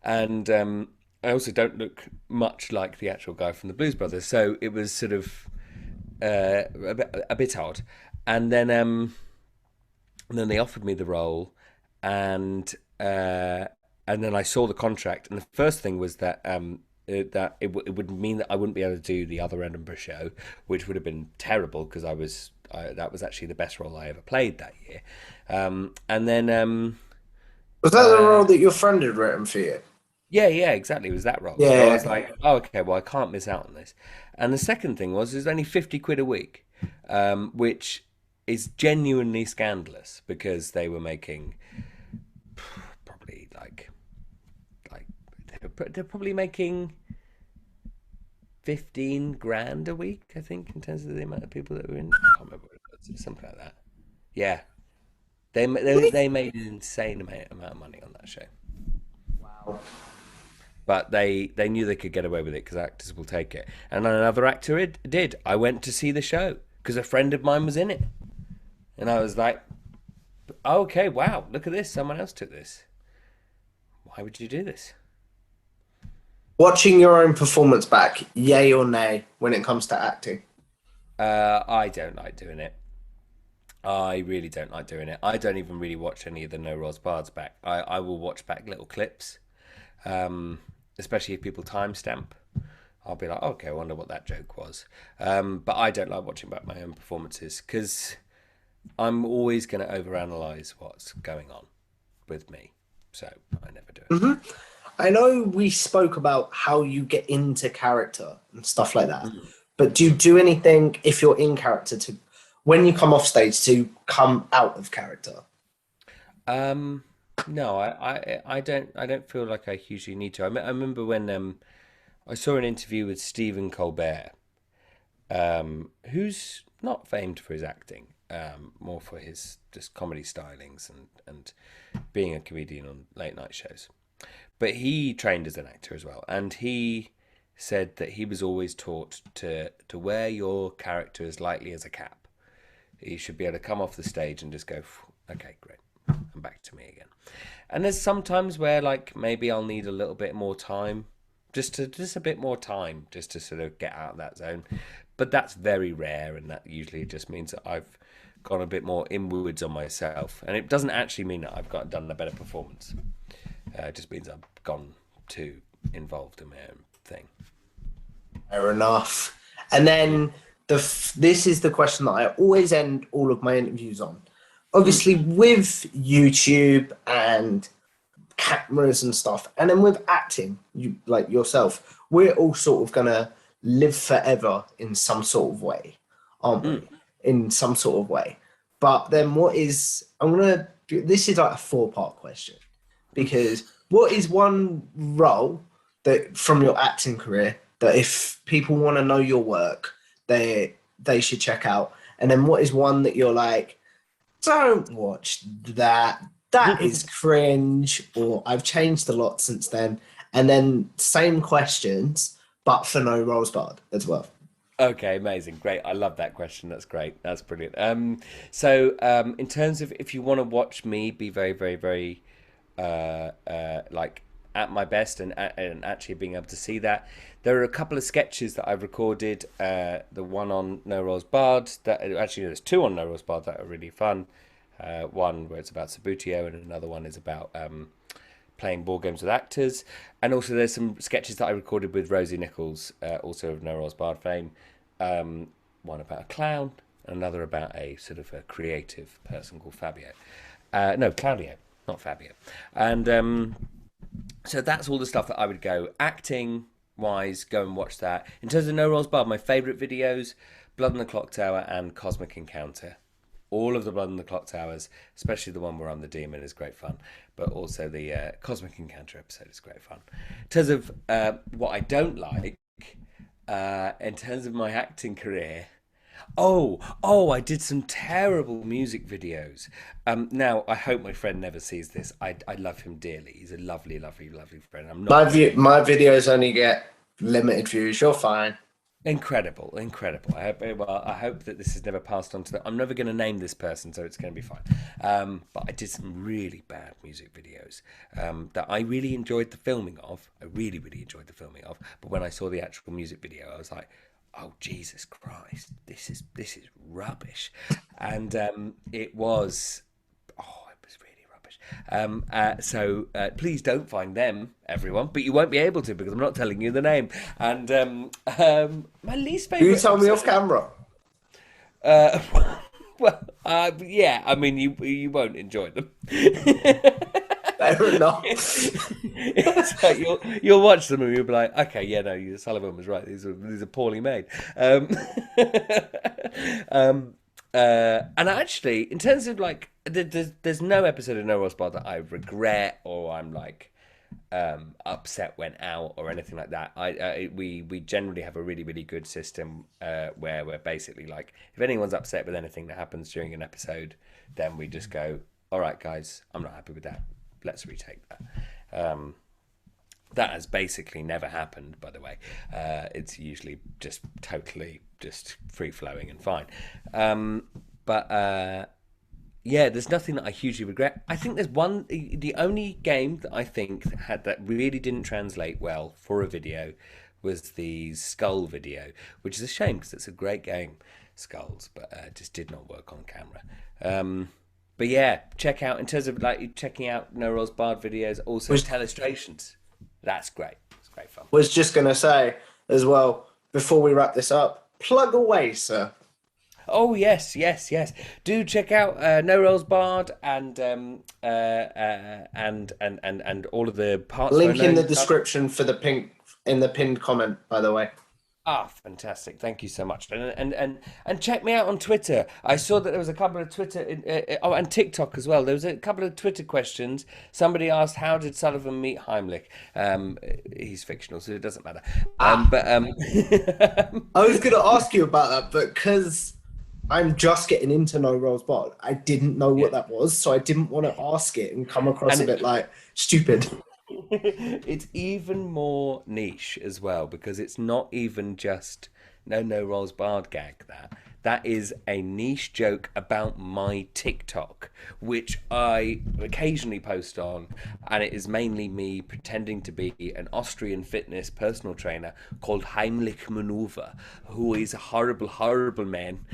A: And I also don't look much like the actual guy from the Blues Brothers, so it was sort of a bit odd. And then they offered me the role, and then I saw the contract, and the first thing was that it would mean that I wouldn't be able to do the other Edinburgh show, which would have been terrible because that was actually the best role I ever played that year. And then
D: was that the role that your friend had written for you?
A: Yeah, exactly. It was that role.
D: Yeah.
A: So I was like, oh, okay, well, I can't miss out on this. And the second thing was, it was only 50 quid a week, which is genuinely scandalous because they were making probably they're probably making 15 grand a week, I think, in terms of the amount of people that were in. I can't remember what it was, something like that. Yeah, they made an insane amount of money on that show.
D: Wow.
A: But they knew they could get away with it because actors will take it. And another actor did. I went to see the show because a friend of mine was in it. And I was like, oh, okay, wow, look at this. Someone else took this. Why would you do this?
D: Watching your own performance back, yay or nay, when it comes to acting?
A: I don't like doing it. I really don't like doing it. I don't even really watch any of the No Ros Bards back. I will watch back little clips, especially if people timestamp. I'll be like, oh, okay, I wonder what that joke was. But I don't like watching back my own performances because I'm always going to overanalyze what's going on with me. So I never do it.
D: Mm-hmm. I know we spoke about how you get into character and stuff like that. Mm-hmm. But do you do anything if you're in character to, when you come off stage, to come out of character?
A: No, I don't feel like I hugely need to. I remember when I saw an interview with Stephen Colbert, who's not famed for his acting, more for his just comedy stylings and being a comedian on late night shows. But he trained as an actor as well, and he said that he was always taught to wear your character as lightly as a cap. You should be able to come off the stage and just go, okay, great, I'm back to me again. And there's sometimes where like maybe I'll need a little bit more time, just a bit more time, just to sort of get out of that zone. But that's very rare, and that usually just means that I've gone a bit more inwards on myself, and it doesn't actually mean that I've done a better performance. It just means I've gone too involved in my own thing.
D: Fair enough. And then this is the question that I always end all of my interviews on. Obviously, with YouTube and cameras and stuff, and then with acting, you like yourself, we're all sort of gonna live forever in some sort of way, aren't we? In some sort of way. But then this is like a 4-part question, because what is one role that from your acting career that if people want to know your work, they should check out? And then what is one that you're like, don't watch that, that is cringe, or I've changed a lot since then? And then same questions, but for no roles barred as well.
A: Okay, amazing, great. I love that question. That's great. That's brilliant. So in terms of if you want to watch me be very, very, very like at my best and actually being able to see that, there are a couple of sketches that I've recorded. The one on No Roles Barred, that actually there's 2 on No Roles Barred that are really fun. One where it's about Sabutio, and another one is about playing board games with actors. And also there's some sketches that I recorded with Rosie Nichols, also of No Roles Barred fame. One about a clown, another about a sort of a creative person called Fabio. No, Claudio, not Fabio. And so that's all the stuff that I would go acting wise, go and watch that. In terms of No Roles Barred, my favourite videos, Blood on the Clock Tower and Cosmic Encounter. All of the Blood on the Clock Towers, especially the one where I'm the demon, is great fun. But also the Cosmic Encounter episode is great fun. In terms of what I don't like, in terms of my acting career, I did some terrible music videos. Now, I hope my friend never sees this. I love him dearly. He's a lovely, lovely, lovely friend. I'm not
D: My videos only get limited views. You're fine.
A: incredible. I hope that this is never passed on to I'm never going to name this person, so it's going to be fine. But I did some really bad music videos that I really enjoyed the filming of. I really, really enjoyed the filming of. But when I saw the actual music video, I was like, oh Jesus Christ, this is rubbish. And it was really rubbish. So please don't find them, everyone, but you won't be able to because I'm not telling you the name. And my least favorite.
D: You tell me off camera.
A: Yeah, I mean you won't enjoy them.
D: Fair enough.
A: So you'll watch them and you'll be like, okay, yeah, no, Sullivan was right. These are poorly made. And actually, in terms of like, there's no episode of No Roles Barred that I regret or I'm like upset went out or anything like that. We generally have a really, really good system where we're basically like, if anyone's upset with anything that happens during an episode, then we just go, all right, guys, I'm not happy with that. Let's retake that. That has basically never happened, by the way. It's usually just totally just free-flowing and fine. Yeah, there's nothing that I hugely regret. I think there's the only game that I think that really didn't translate well for a video was the Skull video, which is a shame because it's a great game, Skulls, but just did not work on camera. But yeah, check out, in terms of like checking out No Roles Barred videos, also Telestrations. That's great. It's great fun.
D: Was just going to say as well, before we wrap this up, plug away, sir.
A: Oh yes. Do check out No Roles Barred and all of the parts.
D: Link in the description for the pinned comment, by the way.
A: Ah, fantastic! Thank you so much, and check me out on Twitter. I saw that there was a couple of Twitter and TikTok as well. There was a couple of Twitter questions. Somebody asked, "How did Sullivan meet Heimlich?" He's fictional, so it doesn't matter.
D: I was going to ask you about that, but because I'm just getting into No Roles Barred, I didn't know what that was, so I didn't want to ask it and come across a bit like stupid.
A: It's even more niche as well because it's not even just no Roles Barred gag. That is a niche joke about my TikTok, which I occasionally post on, and it is mainly me pretending to be an Austrian fitness personal trainer called Heimlich Maneuver, who is a horrible, horrible man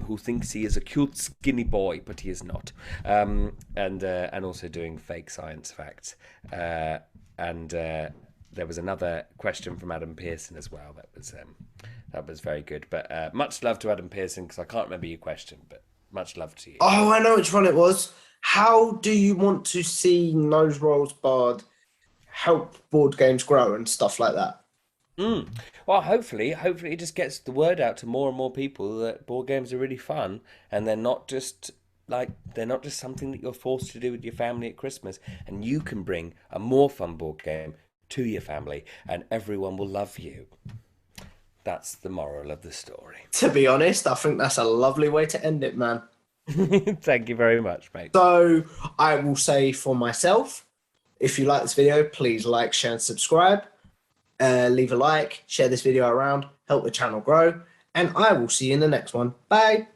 A: who thinks he is a cute, skinny boy, but he is not, and also doing fake science facts, and there was another question from Adam Pearson as well. That was very good. But much love to Adam Pearson, because I can't remember your question, but much love to you.
D: Oh, I know which one it was. How do you want to see Nose Rolls Bard help board games grow and stuff like that?
A: Well, hopefully it just gets the word out to more and more people that board games are really fun, and they're not just something that you're forced to do with your family at Christmas, and you can bring a more fun board game to your family, and everyone will love you. That's the moral of the story.
D: To be honest, I think that's a lovely way to end it, man.
A: Thank you very much, mate.
D: So I will say for myself, if you like this video, please like, share, and subscribe. Leave a like, share this video around, help the channel grow, and I will see you in the next one. Bye.